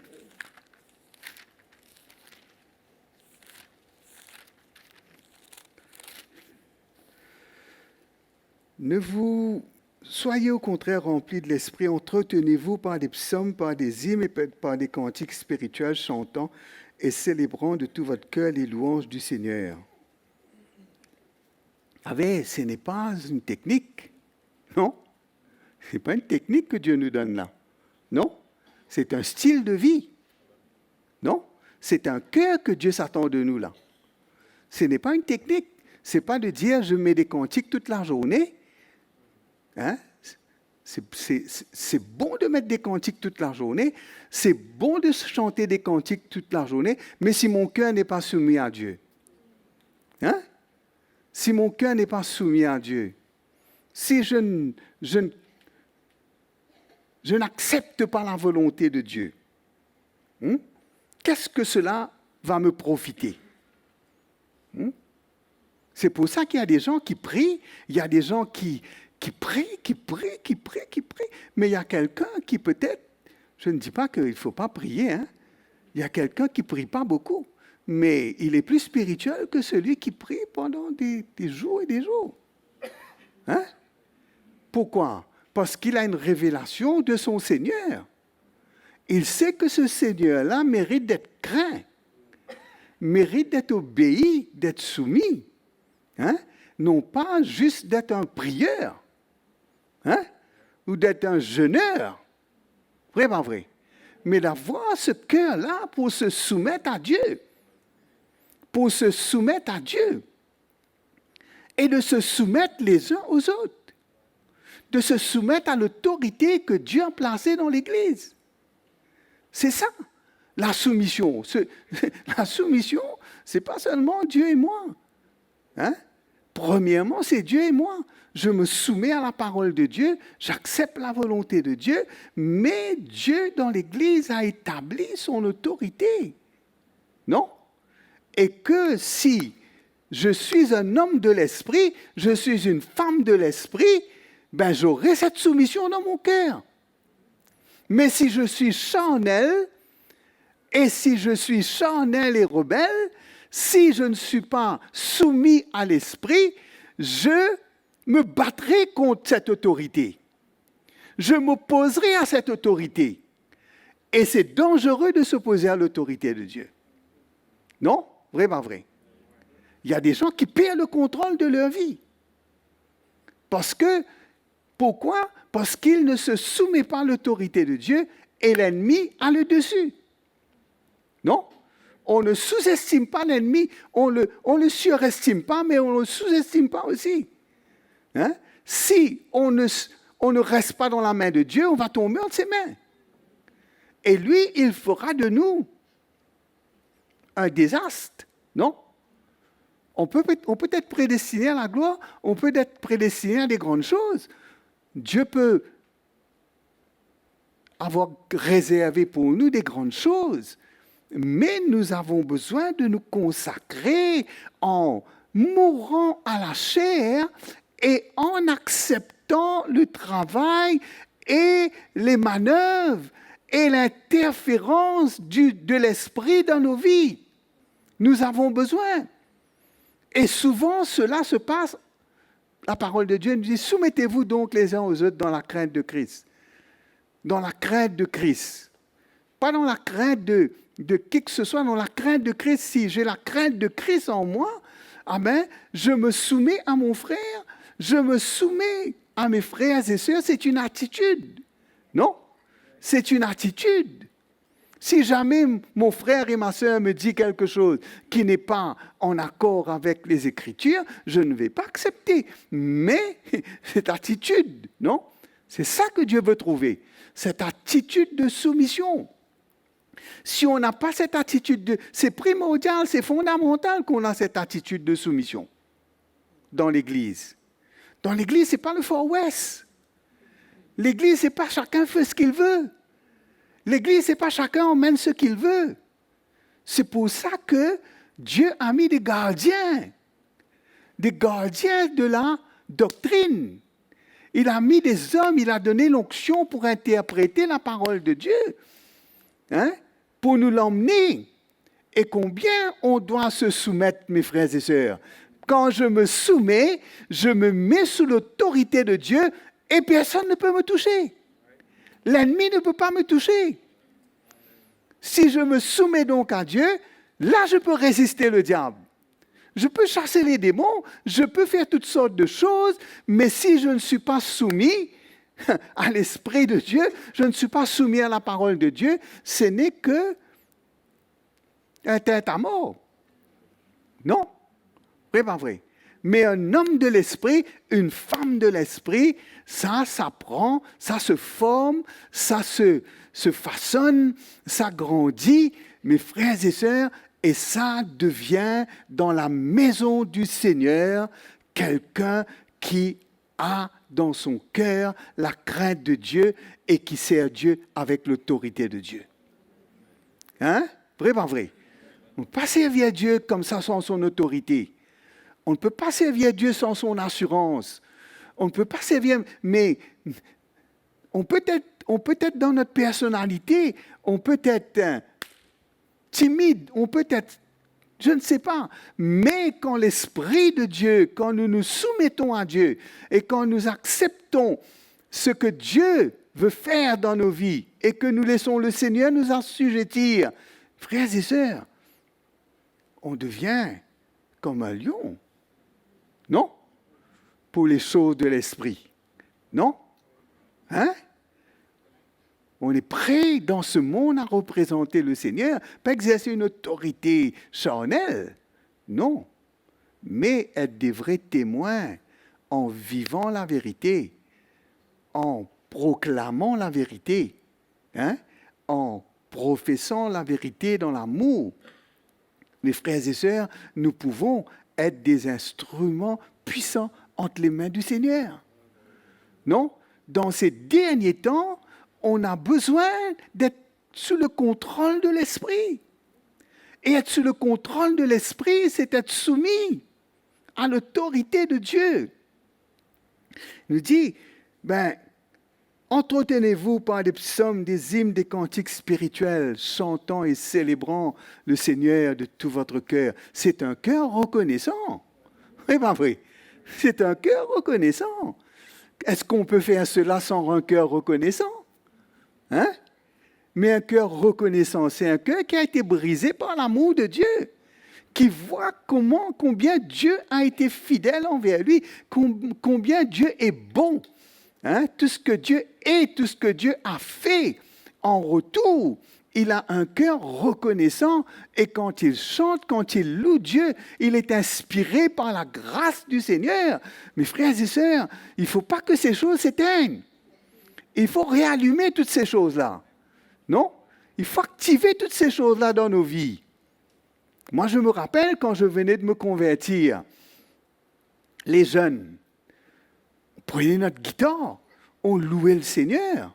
ne vous soyez au contraire remplis de l'esprit, entretenez-vous par des psaumes, par des hymnes et par des cantiques spirituels, chantant et célébrant de tout votre cœur les louanges du Seigneur. Mais ce n'est pas une technique, non? Ce n'est pas une technique que Dieu nous donne là, non? C'est un style de vie, non? C'est un cœur que Dieu s'attend de nous là. Ce n'est pas une technique, ce n'est pas de dire je mets des cantiques toute la journée. Hein? C'est bon de mettre des cantiques toute la journée, c'est bon de chanter des cantiques toute la journée, mais si mon cœur n'est pas soumis à Dieu, hein? Si mon cœur n'est pas soumis à Dieu, si je n'accepte pas la volonté de Dieu, qu'est-ce que cela va me profiter? C'est pour ça qu'il y a des gens qui prient, il y a des gens qui prient, mais il y a quelqu'un qui peut-être, je ne dis pas qu'il ne faut pas prier, hein, il y a quelqu'un qui ne prie pas beaucoup, mais il est plus spirituel que celui qui prie pendant des jours et des jours. Hein? Pourquoi? Parce qu'il a une révélation de son Seigneur. Il sait que ce Seigneur-là mérite d'être craint, mérite d'être obéi, d'être soumis. Hein? Non pas juste d'être un prieur, hein? Ou d'être un jeûneur. Vrai, pas vrai? Mais d'avoir ce cœur-là pour se soumettre à Dieu. Pour se soumettre à Dieu. Et de se soumettre les uns aux autres. De se soumettre à l'autorité que Dieu a placée dans l'Église. C'est ça, la soumission. La soumission, ce n'est pas seulement Dieu et moi. Hein? Premièrement, c'est Dieu et moi. Je me soumets à la parole de Dieu, j'accepte la volonté de Dieu, mais Dieu dans l'Église a établi son autorité. Non? Et que si je suis un homme de l'esprit, je suis une femme de l'esprit, ben j'aurai cette soumission dans mon cœur. Mais si je suis charnel, et si je suis charnel et rebelle, si je ne suis pas soumis à l'esprit, je me battrai contre cette autorité. Je m'opposerai à cette autorité. Et c'est dangereux de s'opposer à l'autorité de Dieu. Non? Vraiment vrai. Il y a des gens qui perdent le contrôle de leur vie. Pourquoi? Parce qu'ils ne se soumettent pas à l'autorité de Dieu et l'ennemi a le dessus. Non? On ne sous-estime pas l'ennemi, on le surestime pas, mais on ne le sous-estime pas aussi. Hein? Si on ne reste pas dans la main de Dieu, on va tomber entre ses mains. Et lui, il fera de nous un désastre, non? On peut être prédestiné à la gloire, on peut être prédestiné à des grandes choses. Dieu peut avoir réservé pour nous des grandes choses, mais nous avons besoin de nous consacrer en mourant à la chair et en acceptant le travail et les manœuvres et l'interférence de l'esprit dans nos vies. Nous avons besoin. Et souvent, cela se passe, la parole de Dieu nous dit, soumettez-vous donc les uns aux autres dans la crainte de Christ. Dans la crainte de Christ. Pas dans la crainte de qui que ce soit, dans la crainte de Christ. Si j'ai la crainte de Christ en moi, amen, je me soumets à mon frère, je me soumets à mes frères et sœurs, c'est une attitude. Non? C'est une attitude. Si jamais mon frère et ma sœur me disent quelque chose qui n'est pas en accord avec les Écritures, je ne vais pas accepter. Mais cette attitude, non? C'est ça que Dieu veut trouver, cette attitude de soumission. Si on n'a pas cette attitude, c'est primordial, c'est fondamental qu'on a cette attitude de soumission dans l'Église. Dans l'Église, ce n'est pas le Far West. L'Église, ce n'est pas chacun fait ce qu'il veut. L'Église, ce n'est pas chacun emmène ce qu'il veut. C'est pour ça que Dieu a mis des gardiens de la doctrine. Il a mis des hommes, il a donné l'onction pour interpréter la parole de Dieu, hein, pour nous l'emmener. Et combien on doit se soumettre, mes frères et sœurs. Quand je me soumets, je me mets sous l'autorité de Dieu et personne ne peut me toucher. L'ennemi ne peut pas me toucher. Si je me soumets donc à Dieu, là je peux résister le diable. Je peux chasser les démons, je peux faire toutes sortes de choses, mais si je ne suis pas soumis à l'Esprit de Dieu, je ne suis pas soumis à la parole de Dieu, ce n'est que un tête à mort. Non, vraiment vrai. Mais un homme de l'esprit, une femme de l'esprit, ça s'apprend, ça se forme, ça se façonne, ça grandit, mes frères et sœurs, et ça devient dans la maison du Seigneur quelqu'un qui a dans son cœur la crainte de Dieu et qui sert Dieu avec l'autorité de Dieu. Hein? Vrai, pas vrai? On ne peut pas servir Dieu comme ça sans son autorité. On ne peut pas servir Dieu sans son assurance. On ne peut pas servir, mais on peut être dans notre personnalité, on peut être timide, on peut être, je ne sais pas, mais quand l'Esprit de Dieu, quand nous nous soumettons à Dieu et quand nous acceptons ce que Dieu veut faire dans nos vies et que nous laissons le Seigneur nous assujettir, frères et sœurs, on devient comme un lion. Non? Pour les choses de l'esprit. Non? Hein? On est prêt dans ce monde à représenter le Seigneur, pas exercer une autorité charnelle. Non. Mais être des vrais témoins en vivant la vérité, en proclamant la vérité, hein? En professant la vérité dans l'amour. Mes frères et sœurs, nous pouvons être des instruments puissants entre les mains du Seigneur. Non? Dans ces derniers temps, on a besoin d'être sous le contrôle de l'Esprit. Et être sous le contrôle de l'Esprit, c'est être soumis à l'autorité de Dieu. Il nous dit, entretenez-vous par des psaumes, des hymnes, des cantiques spirituels, chantant et célébrant le Seigneur de tout votre cœur. C'est un cœur reconnaissant. Oui, pas vrai. C'est un cœur reconnaissant. Est-ce qu'on peut faire cela sans un cœur reconnaissant? Hein? mais un cœur reconnaissant. C'est un cœur qui a été brisé par l'amour de Dieu, qui voit combien Dieu a été fidèle envers lui, combien Dieu est bon. Hein? Tout ce que Dieu est, tout ce que Dieu a fait en retour, il a un cœur reconnaissant et quand il chante, quand il loue Dieu, il est inspiré par la grâce du Seigneur. Mes frères et sœurs, il ne faut pas que ces choses s'éteignent. Il faut réallumer toutes ces choses-là. Non? Il faut activer toutes ces choses-là dans nos vies. Moi, je me rappelle quand je venais de me convertir, les jeunes, on prenait notre guitare, on louait le Seigneur,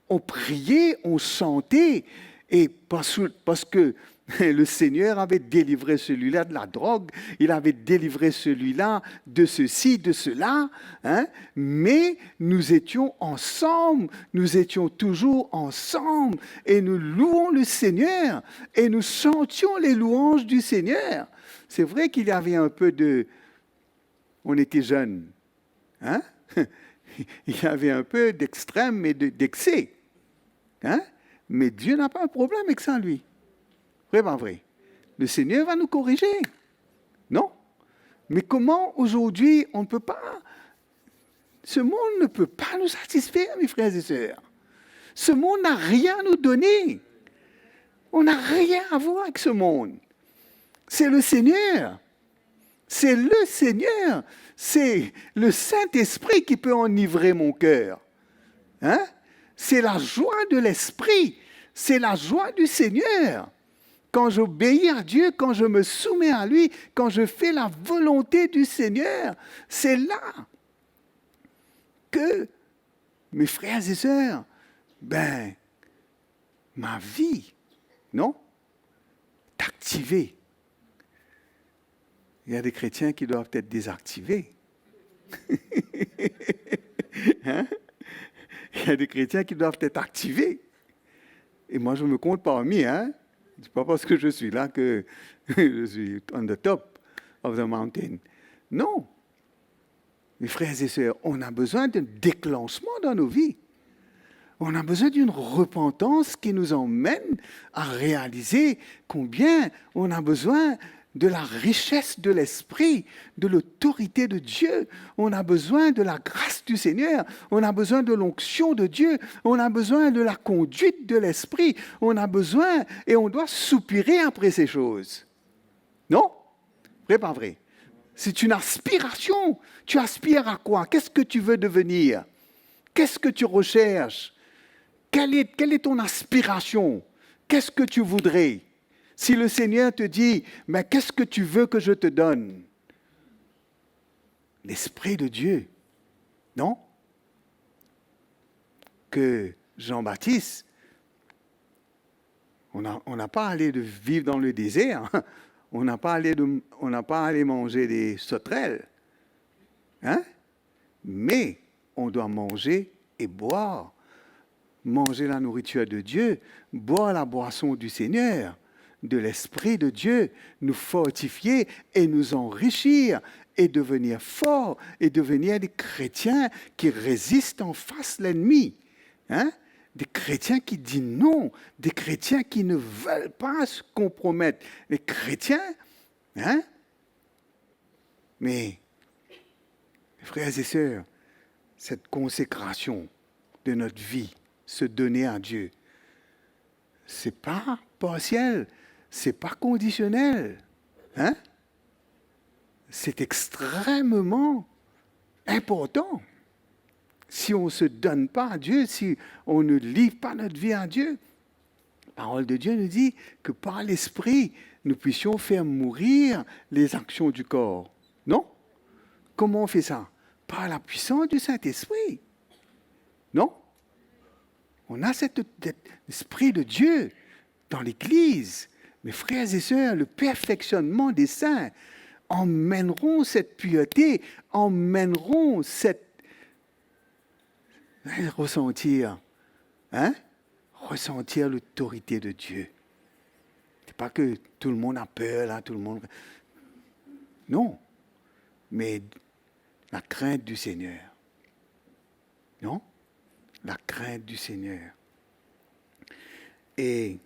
on priait, on chantait, et parce que le Seigneur avait délivré celui-là de la drogue, il avait délivré celui-là de ceci, de cela, hein? Mais nous étions ensemble, nous étions toujours ensemble, et nous louons le Seigneur, et nous chantions les louanges du Seigneur. C'est vrai qu'il y avait un peu de... On était jeunes, hein? Il y avait un peu d'extrême et d'excès, hein? Mais Dieu n'a pas un problème avec ça, lui. Vraiment vrai. Le Seigneur va nous corriger. Non? Mais comment aujourd'hui on ne peut pas... Ce monde ne peut pas nous satisfaire, mes frères et sœurs. Ce monde n'a rien à nous donner. On n'a rien à voir avec ce monde. C'est le Seigneur. C'est le Seigneur. C'est le Saint-Esprit qui peut enivrer mon cœur. Hein? C'est la joie de l'Esprit. C'est la joie du Seigneur. Quand j'obéis à Dieu, quand je me soumets à lui, quand je fais la volonté du Seigneur, c'est là que, mes frères et sœurs, ma vie, non, est activée. Il y a des chrétiens qui doivent être désactivés. Hein? Il y a des chrétiens qui doivent être activés. Et moi, je me compte parmi, hein? Ce n'est pas parce que je suis là que je suis on the top of the mountain. Non. Mes frères et sœurs, on a besoin d'un déclenchement dans nos vies. On a besoin d'une repentance qui nous emmène à réaliser combien on a besoin de la richesse de l'Esprit, de l'autorité de Dieu. On a besoin de la grâce du Seigneur. On a besoin de l'onction de Dieu. On a besoin de la conduite de l'Esprit. On a besoin et on doit soupirer après ces choses. Non? Vrai, pas vrai? C'est une aspiration. Tu aspires à quoi? Qu'est-ce que tu veux devenir? Qu'est-ce que tu recherches? Quelle est ton aspiration? Qu'est-ce que tu voudrais? Si le Seigneur te dit, mais qu'est-ce que tu veux que je te donne? L'Esprit de Dieu, non? Que Jean-Baptiste, on n'a pas allé de vivre dans le désert, on n'a pas allé manger des sauterelles, hein? Mais on doit manger et boire, manger la nourriture de Dieu, boire la boisson du Seigneur, de l'Esprit de Dieu, nous fortifier et nous enrichir et devenir forts et devenir des chrétiens qui résistent en face l'ennemi. Hein? Des chrétiens qui disent non, des chrétiens qui ne veulent pas se compromettre. Les chrétiens, hein? Mais, frères et sœurs, cette consécration de notre vie, se donner à Dieu, c'est pas partiel. C'est pas conditionnel. Hein? C'est extrêmement important. Si on ne se donne pas à Dieu, si on ne livre pas notre vie à Dieu, la parole de Dieu nous dit que par l'Esprit, nous puissions faire mourir les actions du corps. Non? Comment on fait ça? Par la puissance du Saint-Esprit. Non? On a cet esprit de Dieu dans l'Église. Mes frères et sœurs, le perfectionnement des saints emmèneront cette pureté, emmèneront cette... ressentir l'autorité de Dieu. C'est pas que tout le monde a peur, là, tout le monde... Non, mais la crainte du Seigneur. Non? La crainte du Seigneur. Et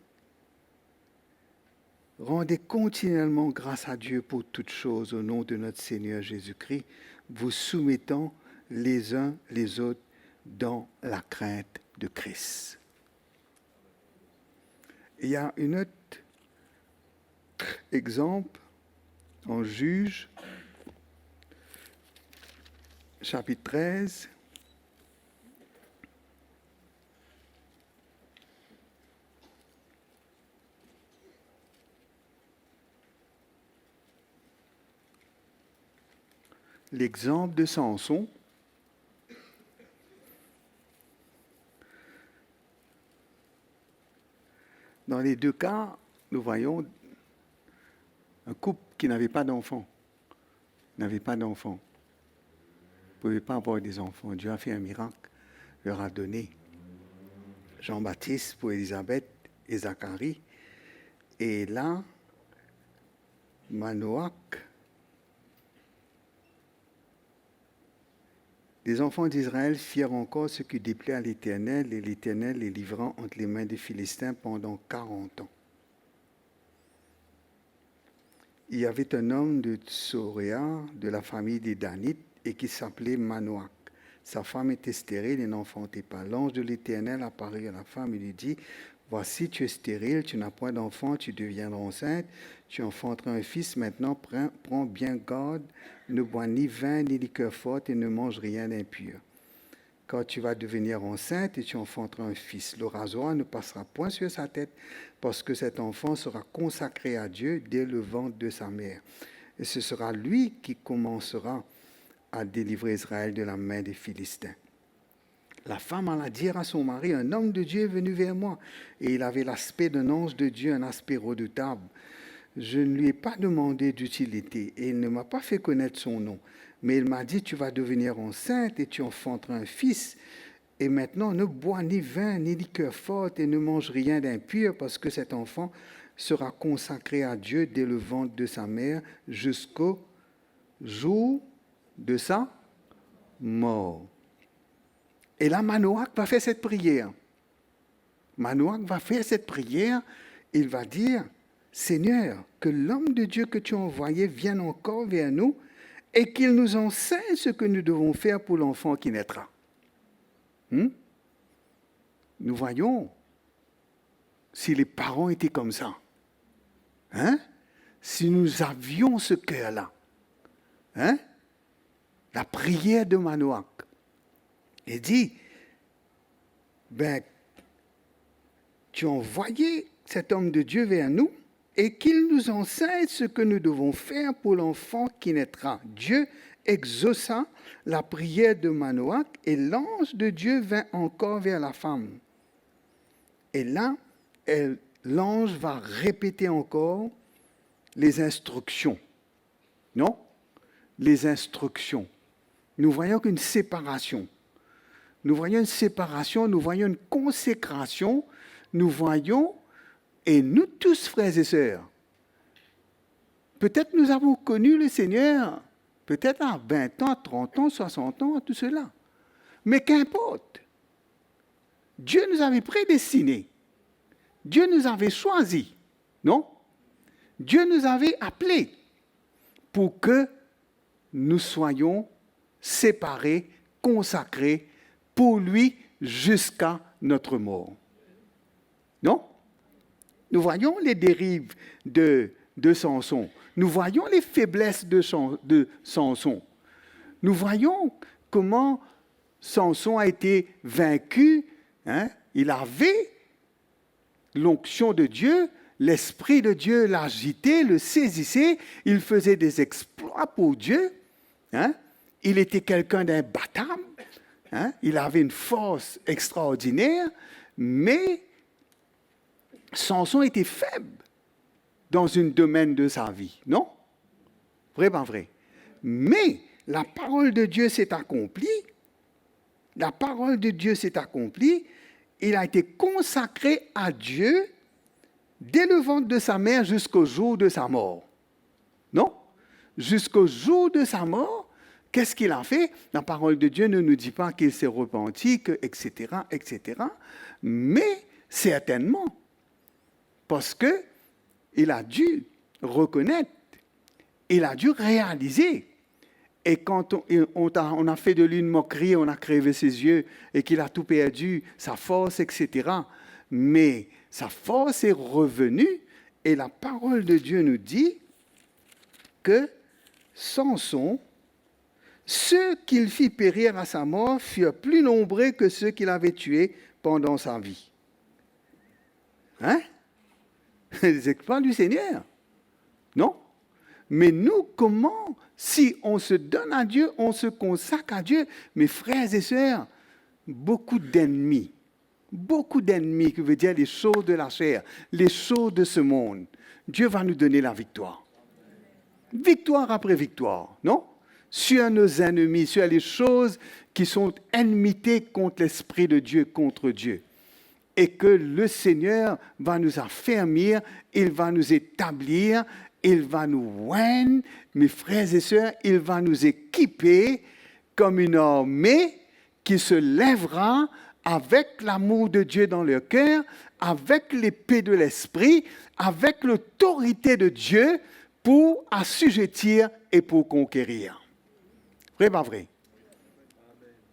rendez continuellement grâce à Dieu pour toutes choses au nom de notre Seigneur Jésus-Christ, vous soumettant les uns les autres dans la crainte de Christ. Il y a un autre exemple en Juge, chapitre 13. L'exemple de Samson. Dans les deux cas, nous voyons un couple qui n'avait pas d'enfants. N'avait pas d'enfants. Ne pouvait pas avoir des enfants. Dieu a fait un miracle, leur a donné Jean-Baptiste pour Élisabeth et Zacharie. Et là, Manoach, les enfants d'Israël firent encore ce qui déplaît à l'Éternel, et l'Éternel les livra entre les mains des Philistins pendant 40 ans. Il y avait un homme de Tsoréa, de la famille des Danites, et qui s'appelait Manoach. Sa femme était stérile et n'enfantait pas. L'ange de l'Éternel apparut à la femme et lui dit, « Voici, tu es stérile, tu n'as point d'enfant, tu deviendras enceinte, tu enfanteras un fils. Maintenant, prends bien garde, ne bois ni vin ni liqueur forte et ne mange rien d'impur. Car tu vas devenir enceinte et tu enfanteras un fils. Le rasoir ne passera point sur sa tête, parce que cet enfant sera consacré à Dieu dès le ventre de sa mère. Et ce sera lui qui commencera à délivrer Israël de la main des Philistins. » La femme alla dire à son mari, « Un homme de Dieu est venu vers moi, et il avait l'aspect d'un ange de Dieu, un aspect redoutable. Je ne lui ai pas demandé d'utilité, et il ne m'a pas fait connaître son nom. Mais il m'a dit, tu vas devenir enceinte, et tu enfanteras un fils. Et maintenant, ne bois ni vin, ni liqueur forte, et ne mange rien d'impur, parce que cet enfant sera consacré à Dieu dès le ventre de sa mère, jusqu'au jour de sa mort. » Et là, Manoach va faire cette prière. Manoach va faire cette prière. Il va dire, « Seigneur, que l'homme de Dieu que tu as envoyé vienne encore vers nous et qu'il nous enseigne ce que nous devons faire pour l'enfant qui naîtra. » Nous voyons si les parents étaient comme ça. Si nous avions ce cœur-là. La prière de Manoach. Il dit, tu as envoyé cet homme de Dieu vers nous et qu'il nous enseigne ce que nous devons faire pour l'enfant qui naîtra. Dieu exauça la prière de Manoach et l'ange de Dieu vint encore vers la femme. Et là, l'ange va répéter encore les instructions. Non? Les instructions. Nous voyons qu'une séparation. Nous voyons une séparation, nous voyons une consécration, nous voyons, et nous tous, frères et sœurs, peut-être nous avons connu le Seigneur, peut-être à 20 ans, 30 ans, 60 ans, tout cela. Mais qu'importe. Dieu nous avait prédestinés. Dieu nous avait choisis. Non? Dieu nous avait appelés pour que nous soyons séparés, consacrés, pour lui jusqu'à notre mort. Non? Nous voyons les dérives de Samson. Nous voyons les faiblesses de Samson. Nous voyons comment Samson a été vaincu. Il avait l'onction de Dieu, l'Esprit de Dieu l'agitait, le saisissait. Il faisait des exploits pour Dieu. Il était quelqu'un d'imbattable. Il avait une force extraordinaire, mais Samson était faible dans un domaine de sa vie, non? Vrai, pas vrai? Mais la parole de Dieu s'est accomplie. La parole de Dieu s'est accomplie. Il a été consacré à Dieu dès le ventre de sa mère jusqu'au jour de sa mort. Non? Jusqu'au jour de sa mort. Qu'est-ce qu'il a fait? La parole de Dieu ne nous dit pas qu'il s'est repenti, etc., etc. Mais certainement, Parce qu'il a dû reconnaître, il a dû réaliser. Et quand on a fait de lui une moquerie, on a crevé ses yeux et qu'il a tout perdu, sa force, etc. Mais sa force est revenue et la parole de Dieu nous dit que Samson, ceux qu'il fit périr à sa mort furent plus nombreux que ceux qu'il avait tués pendant sa vie. Hein? Les exploits du Seigneur. Non? Mais nous, comment, si on se donne à Dieu, on se consacre à Dieu, mes frères et sœurs, beaucoup d'ennemis, qui veut dire les choses de la chair, les choses de ce monde, Dieu va nous donner la victoire. Victoire après victoire, non? Sur nos ennemis, sur les choses qui sont ennemitées contre l'Esprit de Dieu, contre Dieu. Et que le Seigneur va nous affermir, il va nous établir, il va nous oindre, mes frères et sœurs, il va nous équiper comme une armée qui se lèvera avec l'amour de Dieu dans leur cœur, avec l'épée de l'Esprit, avec l'autorité de Dieu pour assujettir et pour conquérir. Vrai, pas vrai?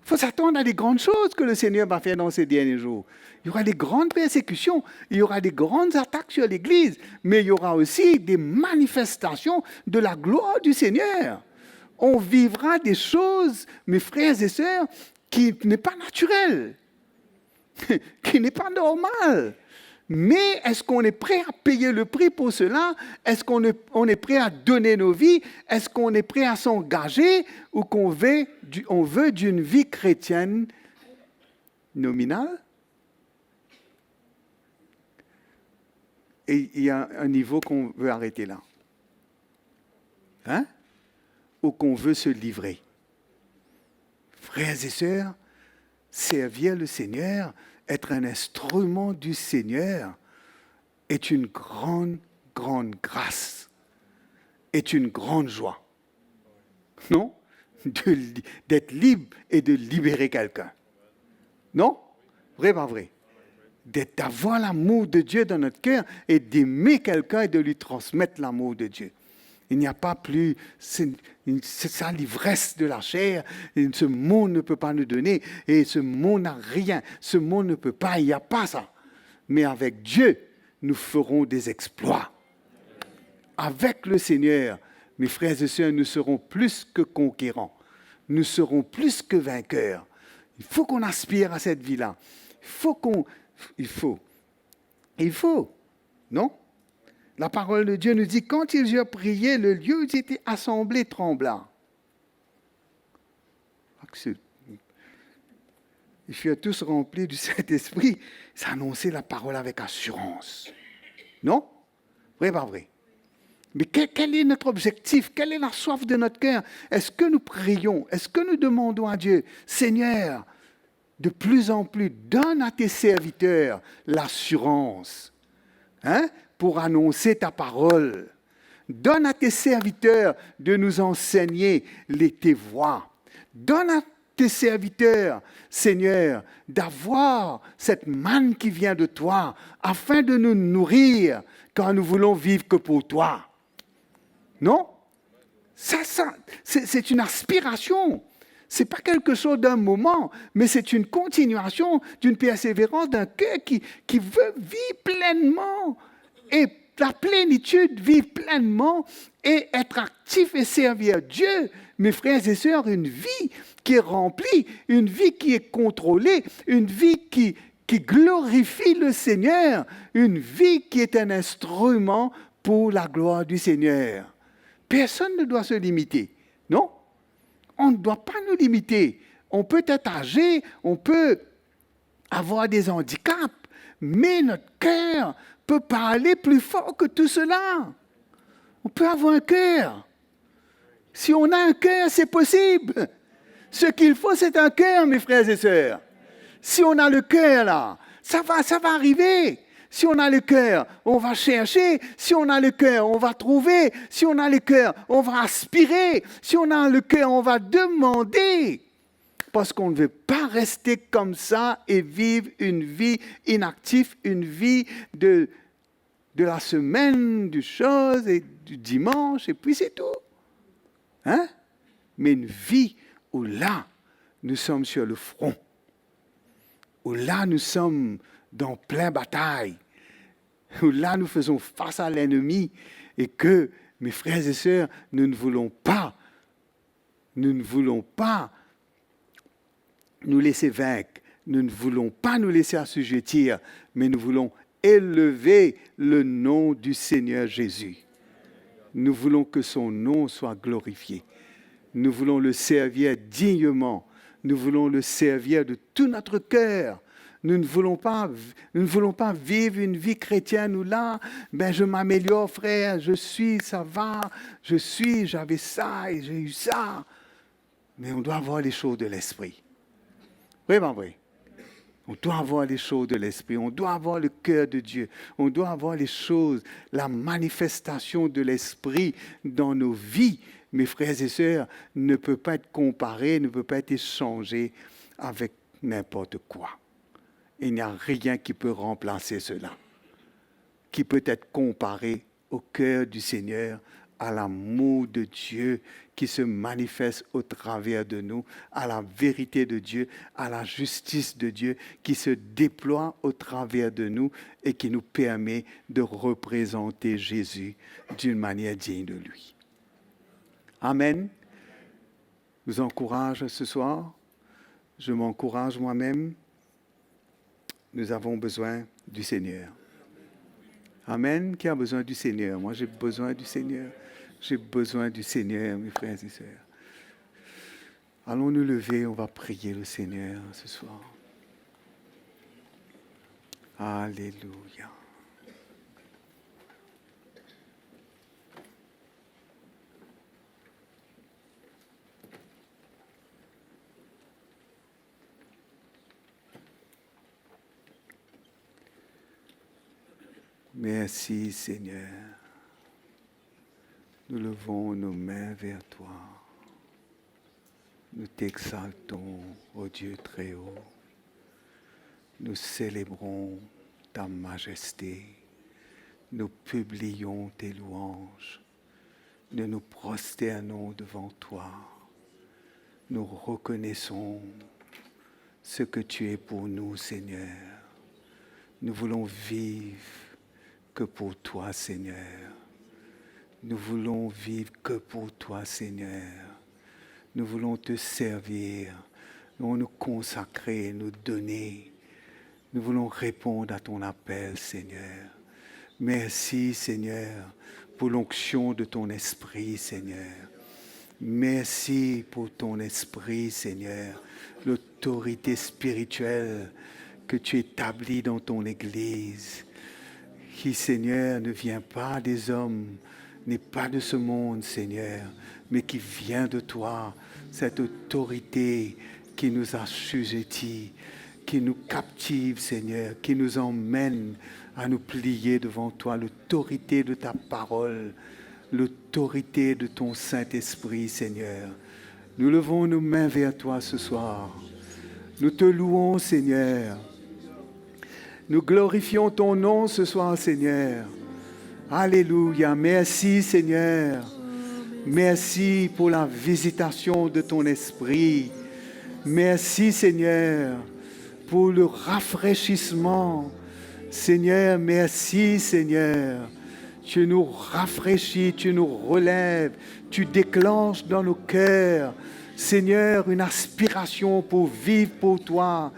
Il faut s'attendre à des grandes choses que le Seigneur va faire dans ces derniers jours. Il y aura des grandes persécutions, il y aura des grandes attaques sur l'Église, mais il y aura aussi des manifestations de la gloire du Seigneur. On vivra des choses, mes frères et sœurs, qui n'est pas naturel, qui n'est pas normal. Mais est-ce qu'on est prêt à payer le prix pour cela? Est-ce qu'on est prêt à donner nos vies? Est-ce qu'on est prêt à s'engager? Ou qu'on veut d'une vie chrétienne nominale? Et il y a un niveau qu'on veut arrêter là. Hein? Ou qu'on veut se livrer. Frères et sœurs, servir le Seigneur, être un instrument du Seigneur est une grande, grande grâce, est une grande joie. Non? D'être libre et de libérer quelqu'un. Non? Vrai, pas vrai? D'avoir l'amour de Dieu dans notre cœur et d'aimer quelqu'un et de lui transmettre l'amour de Dieu. Il n'y a pas plus, c'est ça l'ivresse de la chair, et ce monde ne peut pas nous donner, et ce monde n'a rien, ce monde ne peut pas, il n'y a pas ça. Mais avec Dieu, nous ferons des exploits. Avec le Seigneur, mes frères et sœurs, nous serons plus que conquérants, nous serons plus que vainqueurs. Il faut qu'on aspire à cette vie-là. Il faut, non? La parole de Dieu nous dit, quand ils eurent prié, le lieu où ils étaient assemblés trembla. Ils furent tous remplis du Saint-Esprit. Ça annonçait la parole avec assurance. Non? Vrai, pas vrai? Mais quel est notre objectif? Quelle est la soif de notre cœur? Est-ce que nous prions? Est-ce que nous demandons à Dieu, Seigneur, de plus en plus, donne à tes serviteurs l'assurance, hein, pour annoncer ta parole. Donne à tes serviteurs de nous enseigner tes voies. Donne à tes serviteurs, Seigneur, d'avoir cette manne qui vient de toi, afin de nous nourrir quand nous voulons vivre que pour toi. Non? Ça, c'est une aspiration. Ce n'est pas quelque chose d'un moment, mais c'est une continuation d'une persévérance d'un cœur qui veut vivre pleinement et la plénitude, vivre pleinement et être actif et servir Dieu. Mes frères et sœurs, une vie qui est remplie, une vie qui est contrôlée, une vie qui glorifie le Seigneur, une vie qui est un instrument pour la gloire du Seigneur. Personne ne doit se limiter, non? On ne doit pas nous limiter. On peut être âgé, on peut avoir des handicaps, mais notre cœur peut parler plus fort que tout cela. On peut avoir un cœur. Si on a un cœur, c'est possible. Ce qu'il faut, c'est un cœur, mes frères et sœurs. Si on a le cœur là, ça va arriver. Si on a le cœur, on va chercher. Si on a le cœur, on va trouver. Si on a le cœur, on va aspirer. Si on a le cœur, on va demander. Parce qu'on ne veut pas rester comme ça et vivre une vie inactive, une vie de la semaine, du chose et du dimanche, et puis c'est tout. Hein? Mais une vie où là, nous sommes sur le front, où là, nous sommes dans plein bataille, où là, nous faisons face à l'ennemi, et que, mes frères et sœurs, nous ne voulons pas nous laisser vaincre, nous ne voulons pas nous laisser assujettir, mais nous voulons élever le nom du Seigneur Jésus. Nous voulons que son nom soit glorifié. Nous voulons le servir dignement. Nous voulons le servir de tout notre cœur. Nous ne voulons pas vivre une vie chrétienne où là, je m'améliore, frère, ça va, j'avais ça et j'ai eu ça. Mais on doit avoir les choses de l'esprit. Vraiment vrai. On doit avoir les choses de l'esprit, on doit avoir le cœur de Dieu, on doit avoir les choses, la manifestation de l'esprit dans nos vies, mes frères et sœurs, ne peut pas être comparé, ne peut pas être échangé avec n'importe quoi. Il n'y a rien qui peut remplacer cela, qui peut être comparé au cœur du Seigneur, à l'amour de Dieu qui se manifeste au travers de nous, à la vérité de Dieu, à la justice de Dieu qui se déploie au travers de nous et qui nous permet de représenter Jésus d'une manière digne de lui. Amen. Je vous encourage ce soir. Je m'encourage moi-même. Nous avons besoin du Seigneur. Amen. Qui a besoin du Seigneur? Moi, j'ai besoin du Seigneur. J'ai besoin du Seigneur, mes frères et sœurs. Allons nous lever, on va prier le Seigneur ce soir. Alléluia. Merci Seigneur. Nous levons nos mains vers toi. Nous t'exaltons, ô Dieu très haut. Nous célébrons ta majesté. Nous publions tes louanges. Nous nous prosternons devant toi. Nous reconnaissons ce que tu es pour nous, Seigneur. Nous voulons vivre que pour toi, Seigneur. Nous voulons vivre que pour toi, Seigneur. Nous voulons te servir. Nous voulons nous consacrer, nous donner. Nous voulons répondre à ton appel, Seigneur. Merci, Seigneur, pour l'onction de ton esprit, Seigneur. Merci pour ton esprit, Seigneur. L'autorité spirituelle que tu établis dans ton Église. Qui, Seigneur, ne vient pas des hommes, n'est pas de ce monde, Seigneur, mais qui vient de toi, cette autorité qui nous assujettit, qui nous captive, Seigneur, qui nous emmène à nous plier devant toi, l'autorité de ta parole, l'autorité de ton Saint-Esprit, Seigneur. Nous levons nos mains vers toi ce soir. Nous te louons, Seigneur. Nous glorifions ton nom ce soir, Seigneur. Alléluia. Merci, Seigneur. Merci pour la visitation de ton esprit. Merci, Seigneur, pour le rafraîchissement. Seigneur, merci, Seigneur. Tu nous rafraîchis, tu nous relèves, tu déclenches dans nos cœurs, Seigneur, une aspiration pour vivre pour toi,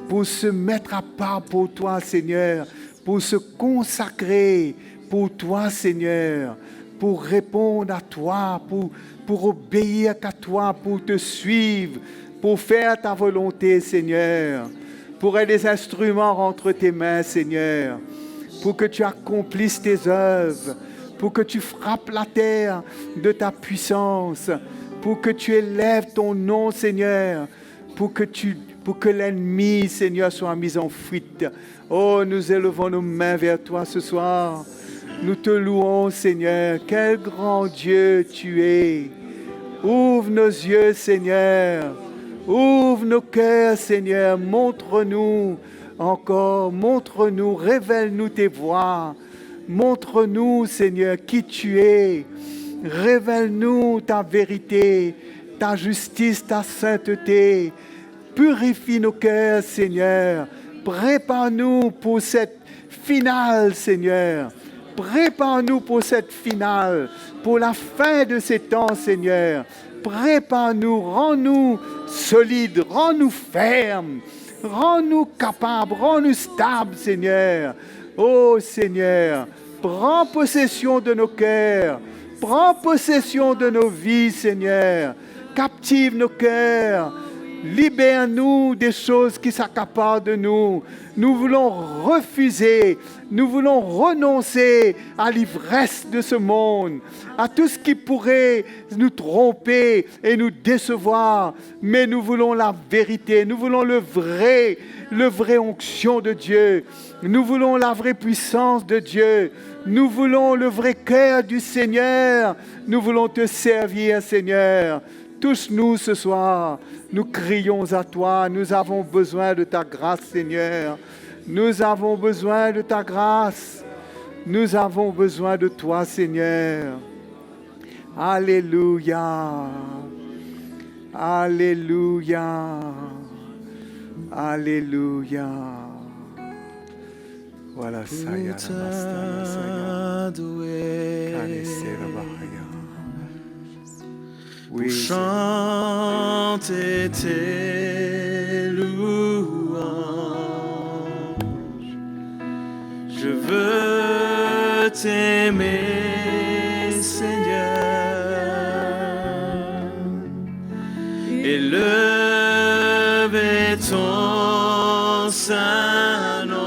pour se mettre à part pour toi, Seigneur, pour se consacrer pour toi, Seigneur, pour répondre à toi, pour obéir qu'à toi, pour te suivre, pour faire ta volonté, Seigneur, pour être des instruments entre tes mains, Seigneur, pour que tu accomplisses tes œuvres, pour que tu frappes la terre de ta puissance, pour que tu élèves ton nom, Seigneur, pour que l'ennemi, Seigneur, soit mis en fuite. Oh, nous élevons nos mains vers toi ce soir. Nous te louons, Seigneur. Quel grand Dieu tu es. Ouvre nos yeux, Seigneur. Ouvre nos cœurs, Seigneur. Montre-nous encore. Montre-nous. Révèle-nous tes voies. Montre-nous, Seigneur, qui tu es. Révèle-nous ta vérité, ta justice, ta sainteté. Purifie nos cœurs, Seigneur. Prépare-nous pour cette finale, Seigneur. Prépare-nous pour cette finale, pour la fin de ces temps, Seigneur. Prépare-nous, rends-nous solides, rends-nous fermes, rends-nous capables, rends-nous stables, Seigneur. Oh Seigneur, prends possession de nos cœurs, prends possession de nos vies, Seigneur. Captive nos cœurs. Libère-nous des choses qui s'accaparent de nous. Nous voulons refuser, nous voulons renoncer à l'ivresse de ce monde, à tout ce qui pourrait nous tromper et nous décevoir. Mais nous voulons la vérité, nous voulons le vrai onction de Dieu. Nous voulons la vraie puissance de Dieu. Nous voulons le vrai cœur du Seigneur. Nous voulons te servir, Seigneur. Touche-nous ce soir. Nous crions à toi. Nous avons besoin de ta grâce, Seigneur. Nous avons besoin de ta grâce. Nous avons besoin de toi, Seigneur. Alléluia. Alléluia. Alléluia. Voilà, Saya, pour chanter tes louanges. Je veux t'aimer, Seigneur, élever ton saint nom.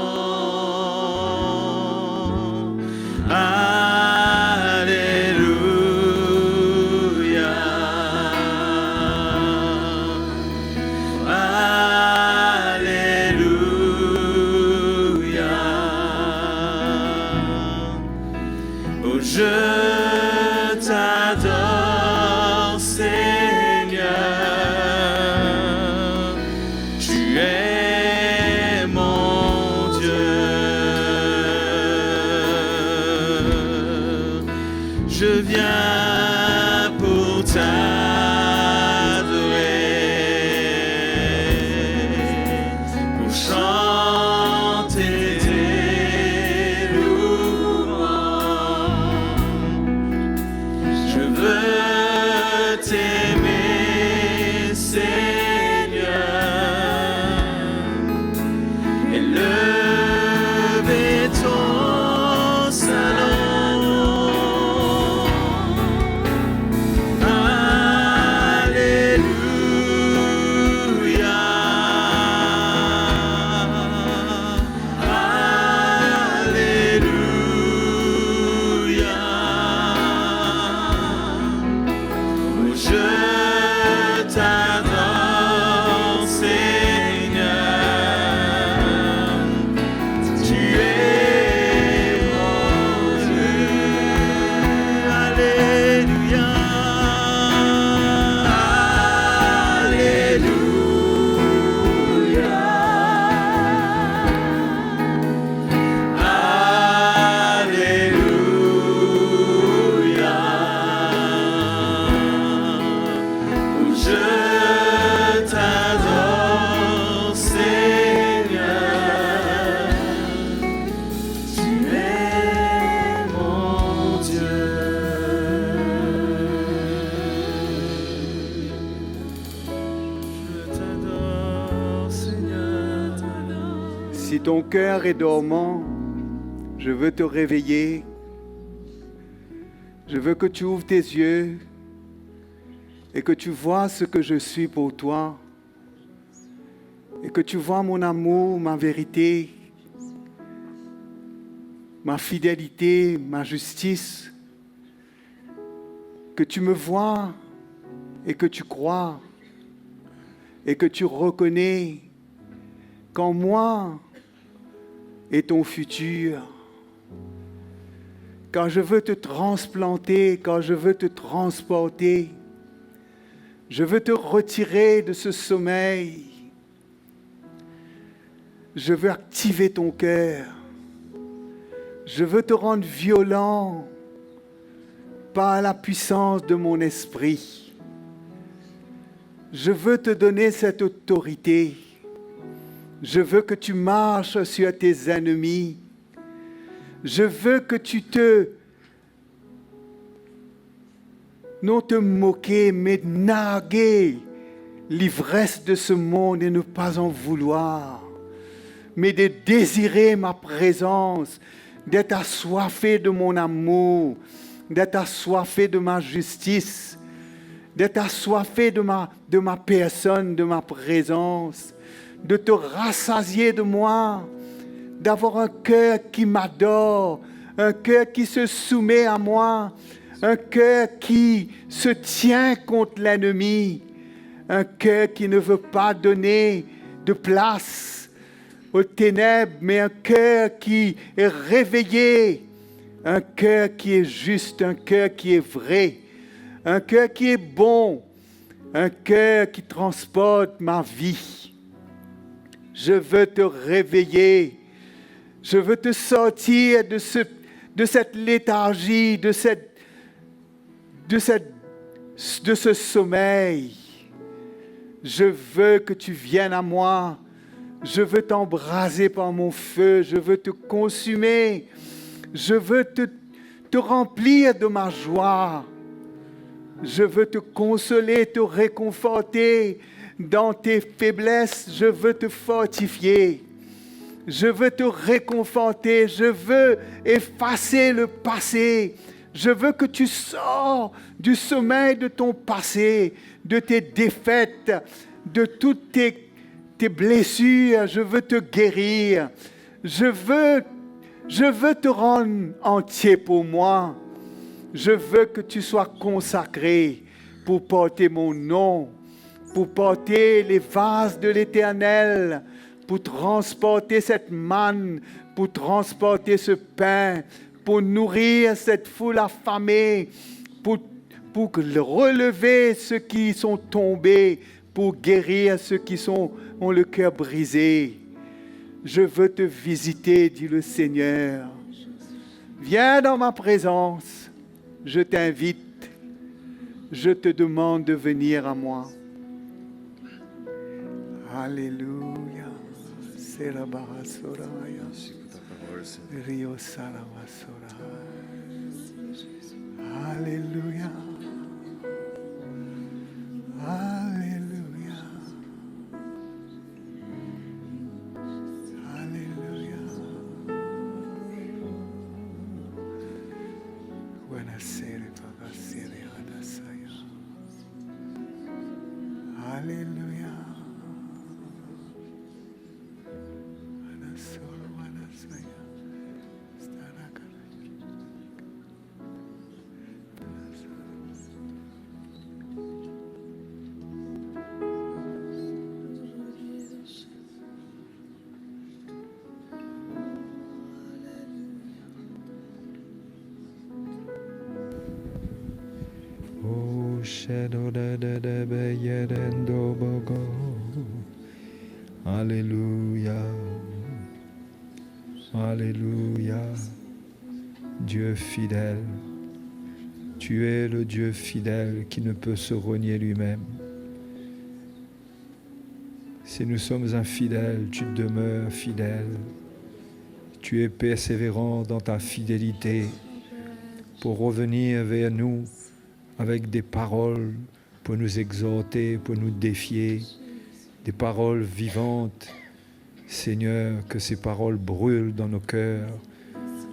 Si ton cœur est dormant, je veux te réveiller. Je veux que tu ouvres tes yeux et que tu vois ce que je suis pour toi et que tu vois mon amour, ma vérité, ma fidélité, ma justice, que tu me vois et que tu crois et que tu reconnais qu'en moi est ton futur. Quand je veux te transplanter, quand je veux te transporter, je veux te retirer de ce sommeil. Je veux activer ton cœur. Je veux te rendre violent par la puissance de mon esprit. Je veux te donner cette autorité. Je veux que tu marches sur tes ennemis. Je veux que tu non te moquer, mais narguer l'ivresse de ce monde et ne pas en vouloir, mais de désirer ma présence, d'être assoiffé de mon amour, d'être assoiffé de ma justice, d'être assoiffé de ma personne, de ma présence, de te rassasier de moi, d'avoir un cœur qui m'adore, un cœur qui se soumet à moi, un cœur qui se tient contre l'ennemi, un cœur qui ne veut pas donner de place aux ténèbres, mais un cœur qui est réveillé, un cœur qui est juste, un cœur qui est vrai, un cœur qui est bon, un cœur qui transporte ma vie. Je veux te réveiller, je veux te sortir de cette léthargie, de ce sommeil. Je veux que tu viennes à moi. Je veux t'embraser par mon feu. Je veux te consumer. Je veux te remplir de ma joie. Je veux te consoler, te réconforter dans tes faiblesses. Je veux te fortifier. Je veux te réconforter. Je veux effacer le passé. Je veux que tu sors du sommeil de ton passé, de tes défaites, de toutes tes blessures. Je veux te guérir. Je veux te rendre entier pour moi. Je veux que tu sois consacré pour porter mon nom, pour porter les vases de l'Éternel, pour transporter cette manne, pour transporter ce pain, pour nourrir cette foule affamée, pour relever ceux qui sont tombés, pour guérir ceux qui ont le cœur brisé. Je veux te visiter, dit le Seigneur. Viens dans ma présence. Je t'invite. Je te demande de venir à moi. Alléluia. Alléluia. Alléluia. Alléluia. Buonasera, buonasera, adasaya. Alléluia. Anasolo, anasaya. Alléluia. Alléluia. Dieu fidèle. Tu es le Dieu fidèle qui ne peut se renier lui-même. Si nous sommes infidèles, tu demeures fidèle. Tu es persévérant dans ta fidélité pour revenir vers nous avec des paroles pour nous exhorter, pour nous défier, des paroles vivantes. Seigneur, que ces paroles brûlent dans nos cœurs.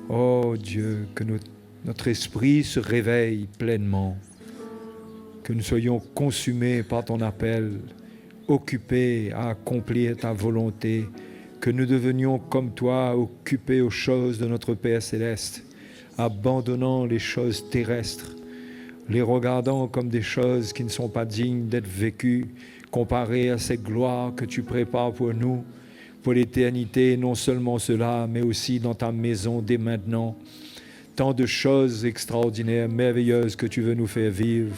Oh Dieu, que notre esprit se réveille pleinement, que nous soyons consumés par ton appel, occupés à accomplir ta volonté, que nous devenions comme toi, occupés aux choses de notre Père Céleste, abandonnant les choses terrestres, les regardant comme des choses qui ne sont pas dignes d'être vécues, comparées à cette gloire que tu prépares pour nous, pour l'éternité, non seulement cela, mais aussi dans ta maison dès maintenant. Tant de choses extraordinaires, merveilleuses que tu veux nous faire vivre.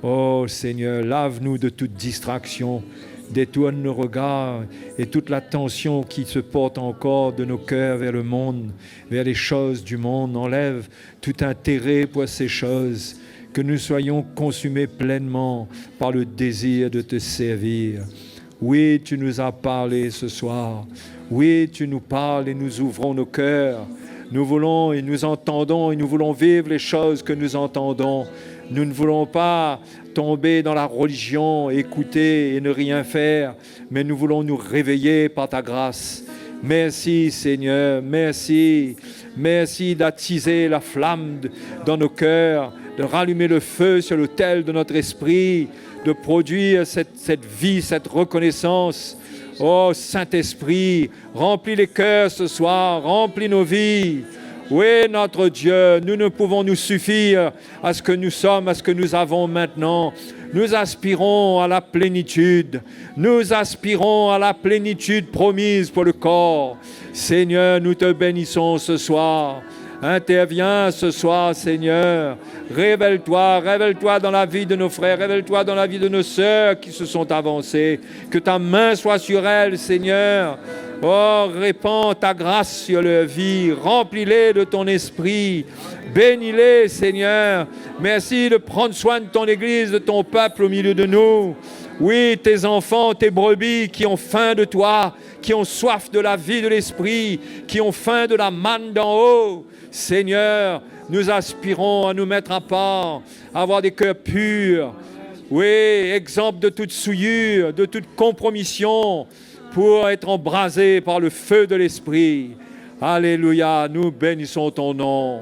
Oh Seigneur, lave-nous de toute distraction, détourne nos regards et toute l'attention qui se porte encore de nos cœurs vers le monde, vers les choses du monde. Enlève tout intérêt pour ces choses, que nous soyons consumés pleinement par le désir de te servir. Oui, tu nous as parlé ce soir. Oui, tu nous parles et nous ouvrons nos cœurs. Nous voulons et nous entendons et nous voulons vivre les choses que nous entendons. Nous ne voulons pas tomber dans la religion, écouter et ne rien faire, mais nous voulons nous réveiller par ta grâce. Merci Seigneur, merci. Merci d'attiser la flamme dans nos cœurs, de rallumer le feu sur l'autel de notre esprit, de produire cette vie, cette reconnaissance. Oh Saint-Esprit, remplis les cœurs ce soir, remplis nos vies. Oui, notre Dieu, nous ne pouvons nous suffire à ce que nous sommes, à ce que nous avons maintenant. Nous aspirons à la plénitude. Nous aspirons à la plénitude promise pour le corps. Seigneur, nous te bénissons ce soir. Interviens ce soir, Seigneur. Révèle-toi dans la vie de nos frères, révèle-toi dans la vie de nos sœurs qui se sont avancées. Que ta main soit sur elles, Seigneur. Oh, répands ta grâce sur leur vie, remplis-les de ton esprit, bénis-les, Seigneur. Merci de prendre soin de ton Église, de ton peuple au milieu de nous. Oui, tes enfants, tes brebis qui ont faim de toi, qui ont soif de la vie de l'esprit, qui ont faim de la manne d'en haut. Seigneur, nous aspirons à nous mettre à part, à avoir des cœurs purs. Oui, exempts de toute souillure, de toute compromission, pour être embrasés par le feu de l'Esprit. Alléluia, nous bénissons ton nom.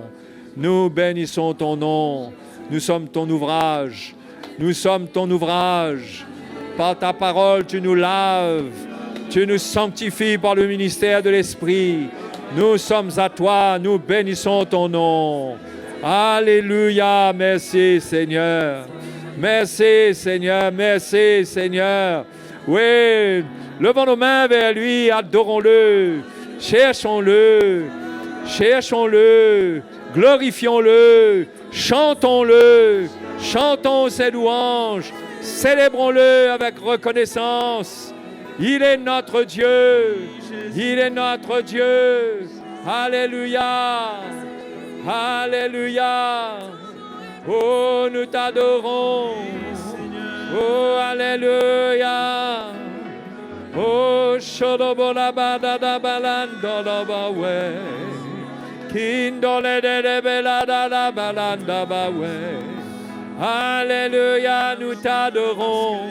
Nous bénissons ton nom. Nous sommes ton ouvrage. Nous sommes ton ouvrage. Par ta parole, tu nous laves. Tu nous sanctifies par le ministère de l'Esprit. Nous sommes à toi. Nous bénissons ton nom. Alléluia, merci Seigneur. Merci Seigneur, merci Seigneur. Oui, levons nos mains vers lui, adorons-le, cherchons-le, cherchons-le, glorifions-le, chantons-le, chantons ses louanges, célébrons-le avec reconnaissance. Il est notre Dieu, il est notre Dieu. Alléluia, alléluia. Oh, nous t'adorons. Oh, alléluia. Oh, shodobola badada balanda bawe. Kindole de belada la balanda bawe. Alléluia, nous t'adorons.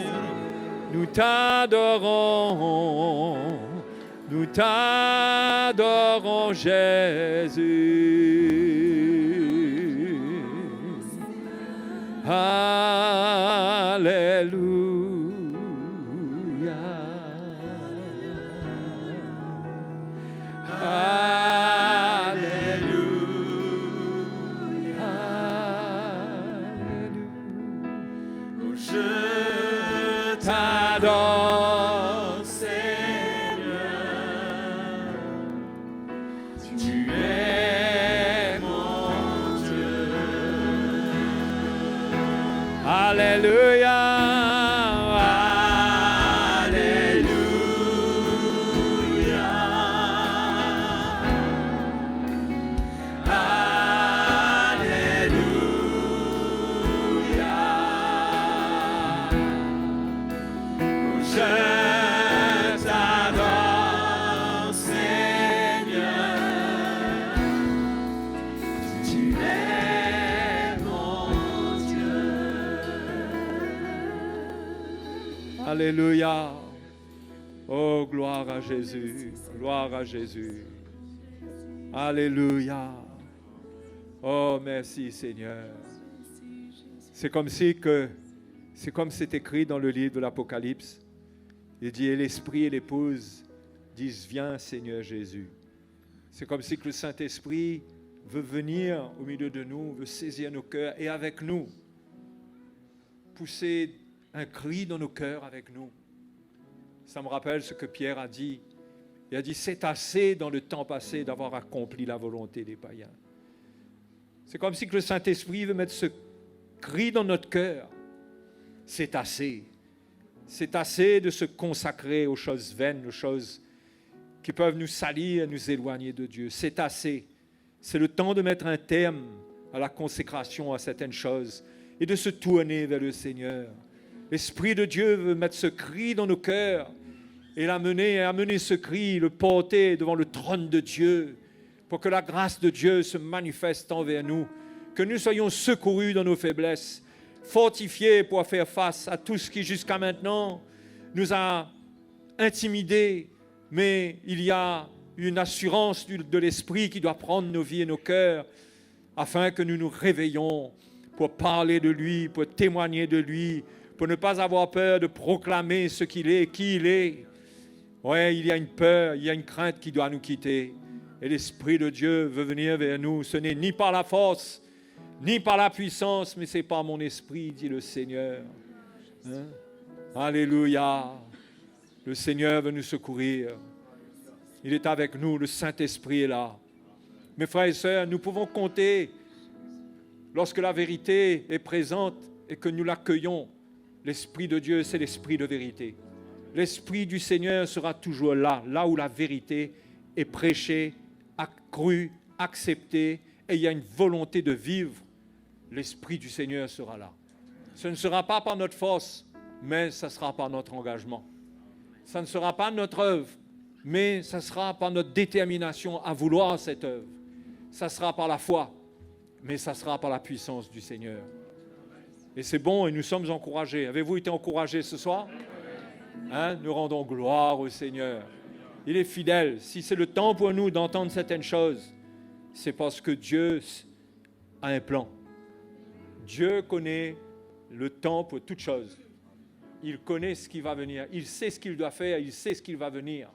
Nous t'adorons. Nous t'adorons, Jésus. Alléluia. Alléluia. Alléluia. Je t'adore, Seigneur. Tu es mon Dieu. Alléluia. Alléluia. Oh, gloire à Jésus. Gloire à Jésus. Alléluia. Oh, merci Seigneur. C'est comme c'est écrit dans le livre de l'Apocalypse. Il dit, et l'Esprit et l'Épouse disent, viens Seigneur Jésus. C'est comme si que le Saint-Esprit veut venir au milieu de nous, veut saisir nos cœurs et avec nous, pousser un cri dans nos cœurs avec nous. Ça me rappelle ce que Pierre a dit. Il a dit, c'est assez dans le temps passé d'avoir accompli la volonté des païens. C'est comme si que le Saint-Esprit veut mettre ce cri dans notre cœur. C'est assez. C'est assez de se consacrer aux choses vaines, aux choses qui peuvent nous salir et nous éloigner de Dieu. C'est assez. C'est le temps de mettre un terme à la consécration à certaines choses et de se tourner vers le Seigneur. L'Esprit de Dieu veut mettre ce cri dans nos cœurs et amener ce cri, le porter devant le trône de Dieu pour que la grâce de Dieu se manifeste envers nous, que nous soyons secourus dans nos faiblesses, fortifiés pour faire face à tout ce qui jusqu'à maintenant nous a intimidés, mais il y a une assurance de l'Esprit qui doit prendre nos vies et nos cœurs afin que nous nous réveillons pour parler de lui, pour témoigner de lui, pour ne pas avoir peur de proclamer ce qu'il est, qui il est. Oui, il y a une peur, il y a une crainte qui doit nous quitter. Et l'Esprit de Dieu veut venir vers nous. Ce n'est ni par la force, ni par la puissance, mais c'est par mon esprit, dit le Seigneur. Hein? Alléluia. Le Seigneur veut nous secourir. Il est avec nous, le Saint-Esprit est là. Mes frères et sœurs, nous pouvons compter, lorsque la vérité est présente et que nous l'accueillons, l'Esprit de Dieu, c'est l'Esprit de vérité. L'Esprit du Seigneur sera toujours là, là où la vérité est prêchée, crue, acceptée, et il y a une volonté de vivre. L'Esprit du Seigneur sera là. Ce ne sera pas par notre force, mais ça sera par notre engagement. Ça ne sera pas notre œuvre, mais ça sera par notre détermination à vouloir cette œuvre. Ça sera par la foi, mais ça sera par la puissance du Seigneur. Et c'est bon et nous sommes encouragés. Avez-vous été encouragés ce soir? Hein? Nous rendons gloire au Seigneur. Il est fidèle. Si c'est le temps pour nous d'entendre certaines choses, c'est parce que Dieu a un plan. Dieu connaît le temps pour toutes choses. Il connaît ce qui va venir. Il sait ce qu'il doit faire. Il sait ce qu'il va venir.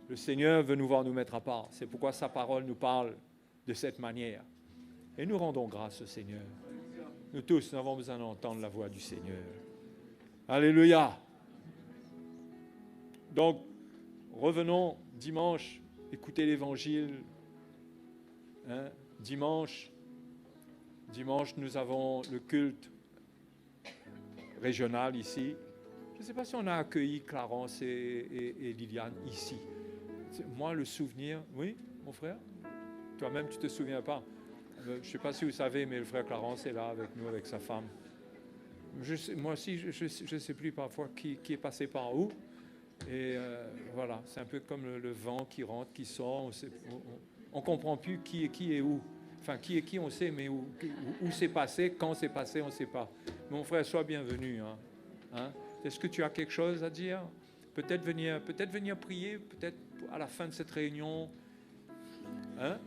Le Seigneur veut nous voir nous mettre à part. C'est pourquoi sa parole nous parle de cette manière. Et nous rendons grâce au Seigneur. Nous tous, nous avons besoin d'entendre la voix du Seigneur. Alléluia. Donc, revenons dimanche, écoutez l'Évangile. Hein? Dimanche, nous avons le culte régional ici. Je ne sais pas si on a accueilli Clarence et Liliane ici. Moi, le souvenir... Oui, mon frère? Toi-même, tu ne te souviens pas? Je ne sais pas si vous savez, mais le frère Clarence est là avec nous, avec sa femme. Moi aussi, je ne sais plus parfois qui est passé par où. Et voilà, c'est un peu comme le vent qui rentre, qui sort. On ne comprend plus qui est qui et où. Enfin, qui est qui, on sait, mais où c'est passé, quand c'est passé, on ne sait pas. Mon frère, sois bienvenu. Hein? Est-ce que tu as quelque chose à dire? Peut-être venir prier, peut-être à la fin de cette réunion. Hein?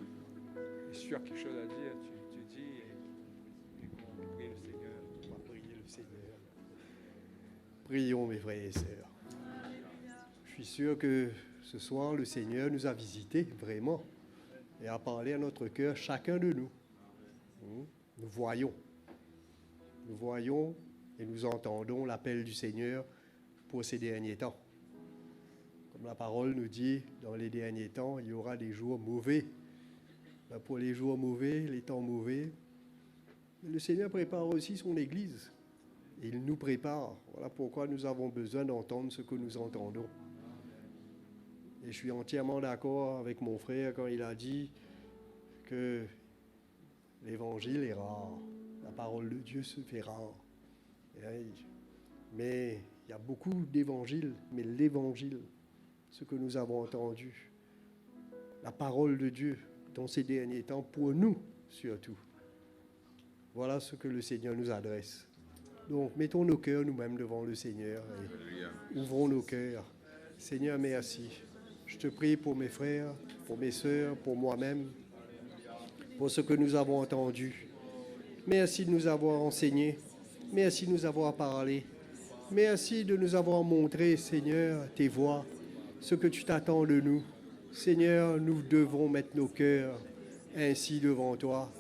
Si tu as quelque chose à dire, tu dis, et on prie le Seigneur. On va prier le Seigneur. Prions, mes frères et sœurs. Je suis sûr que ce soir, le Seigneur nous a visités, vraiment, et a parlé à notre cœur, chacun de nous. Nous voyons et nous entendons l'appel du Seigneur pour ces derniers temps. Comme la parole nous dit, dans les derniers temps, il y aura des jours mauvais. Pour les jours mauvais, les temps mauvais, le Seigneur prépare aussi son Église. Il nous prépare. Voilà pourquoi nous avons besoin d'entendre ce que nous entendons. Et je suis entièrement d'accord avec mon frère quand il a dit que l'Évangile est rare. La parole de Dieu se fait rare. Mais il y a beaucoup d'évangiles, mais l'Évangile, ce que nous avons entendu, la parole de Dieu dans ces derniers temps, pour nous surtout. Voilà ce que le Seigneur nous adresse. Donc, mettons nos cœurs nous-mêmes devant le Seigneur et ouvrons nos cœurs. Seigneur, merci. Je te prie pour mes frères, pour mes sœurs, pour moi-même, pour ce que nous avons entendu. Merci de nous avoir enseigné. Merci de nous avoir parlé. Merci de nous avoir montré, Seigneur, tes voies, ce que tu t'attends de nous. Seigneur, nous devons mettre nos cœurs ainsi devant toi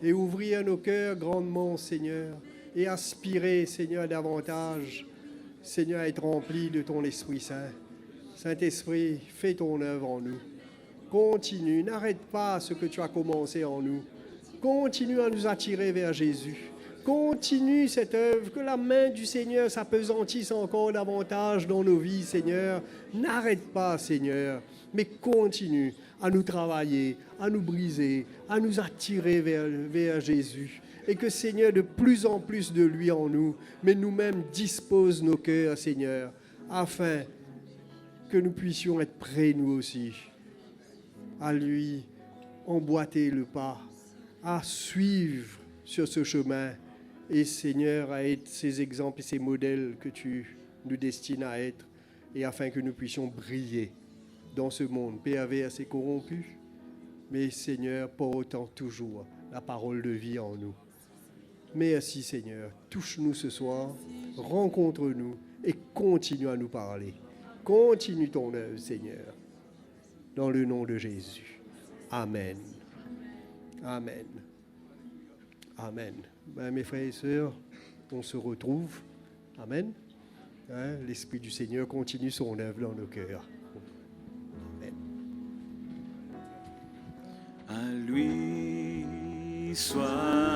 et ouvrir nos cœurs grandement, Seigneur, et aspirer, Seigneur, davantage, Seigneur, à être remplis de ton Esprit Saint. Saint-Esprit, fais ton œuvre en nous. Continue, n'arrête pas ce que tu as commencé en nous. Continue à nous attirer vers Jésus. Continue cette œuvre, que la main du Seigneur s'apesantisse encore davantage dans nos vies, Seigneur. N'arrête pas, Seigneur, mais continue à nous travailler, à nous briser, à nous attirer vers Jésus. Et que, Seigneur, de plus en plus de lui en nous, mais nous-mêmes dispose nos cœurs, Seigneur, afin que nous puissions être prêts, nous aussi, à lui emboîter le pas, à suivre sur ce chemin et, Seigneur, à être ces exemples et ces modèles que tu nous destines à être, et afin que nous puissions briller dans ce monde PAV assez corrompu, mais, Seigneur, portant toujours la parole de vie en nous. Merci, Seigneur. Touche-nous ce soir, rencontre-nous et continue à nous parler. Continue ton œuvre, Seigneur, dans le nom de Jésus. Amen. Amen. Amen. Ben, mes frères et sœurs, on se retrouve. Amen. Hein, l'Esprit du Seigneur continue son œuvre dans nos cœurs. Amen. À lui soit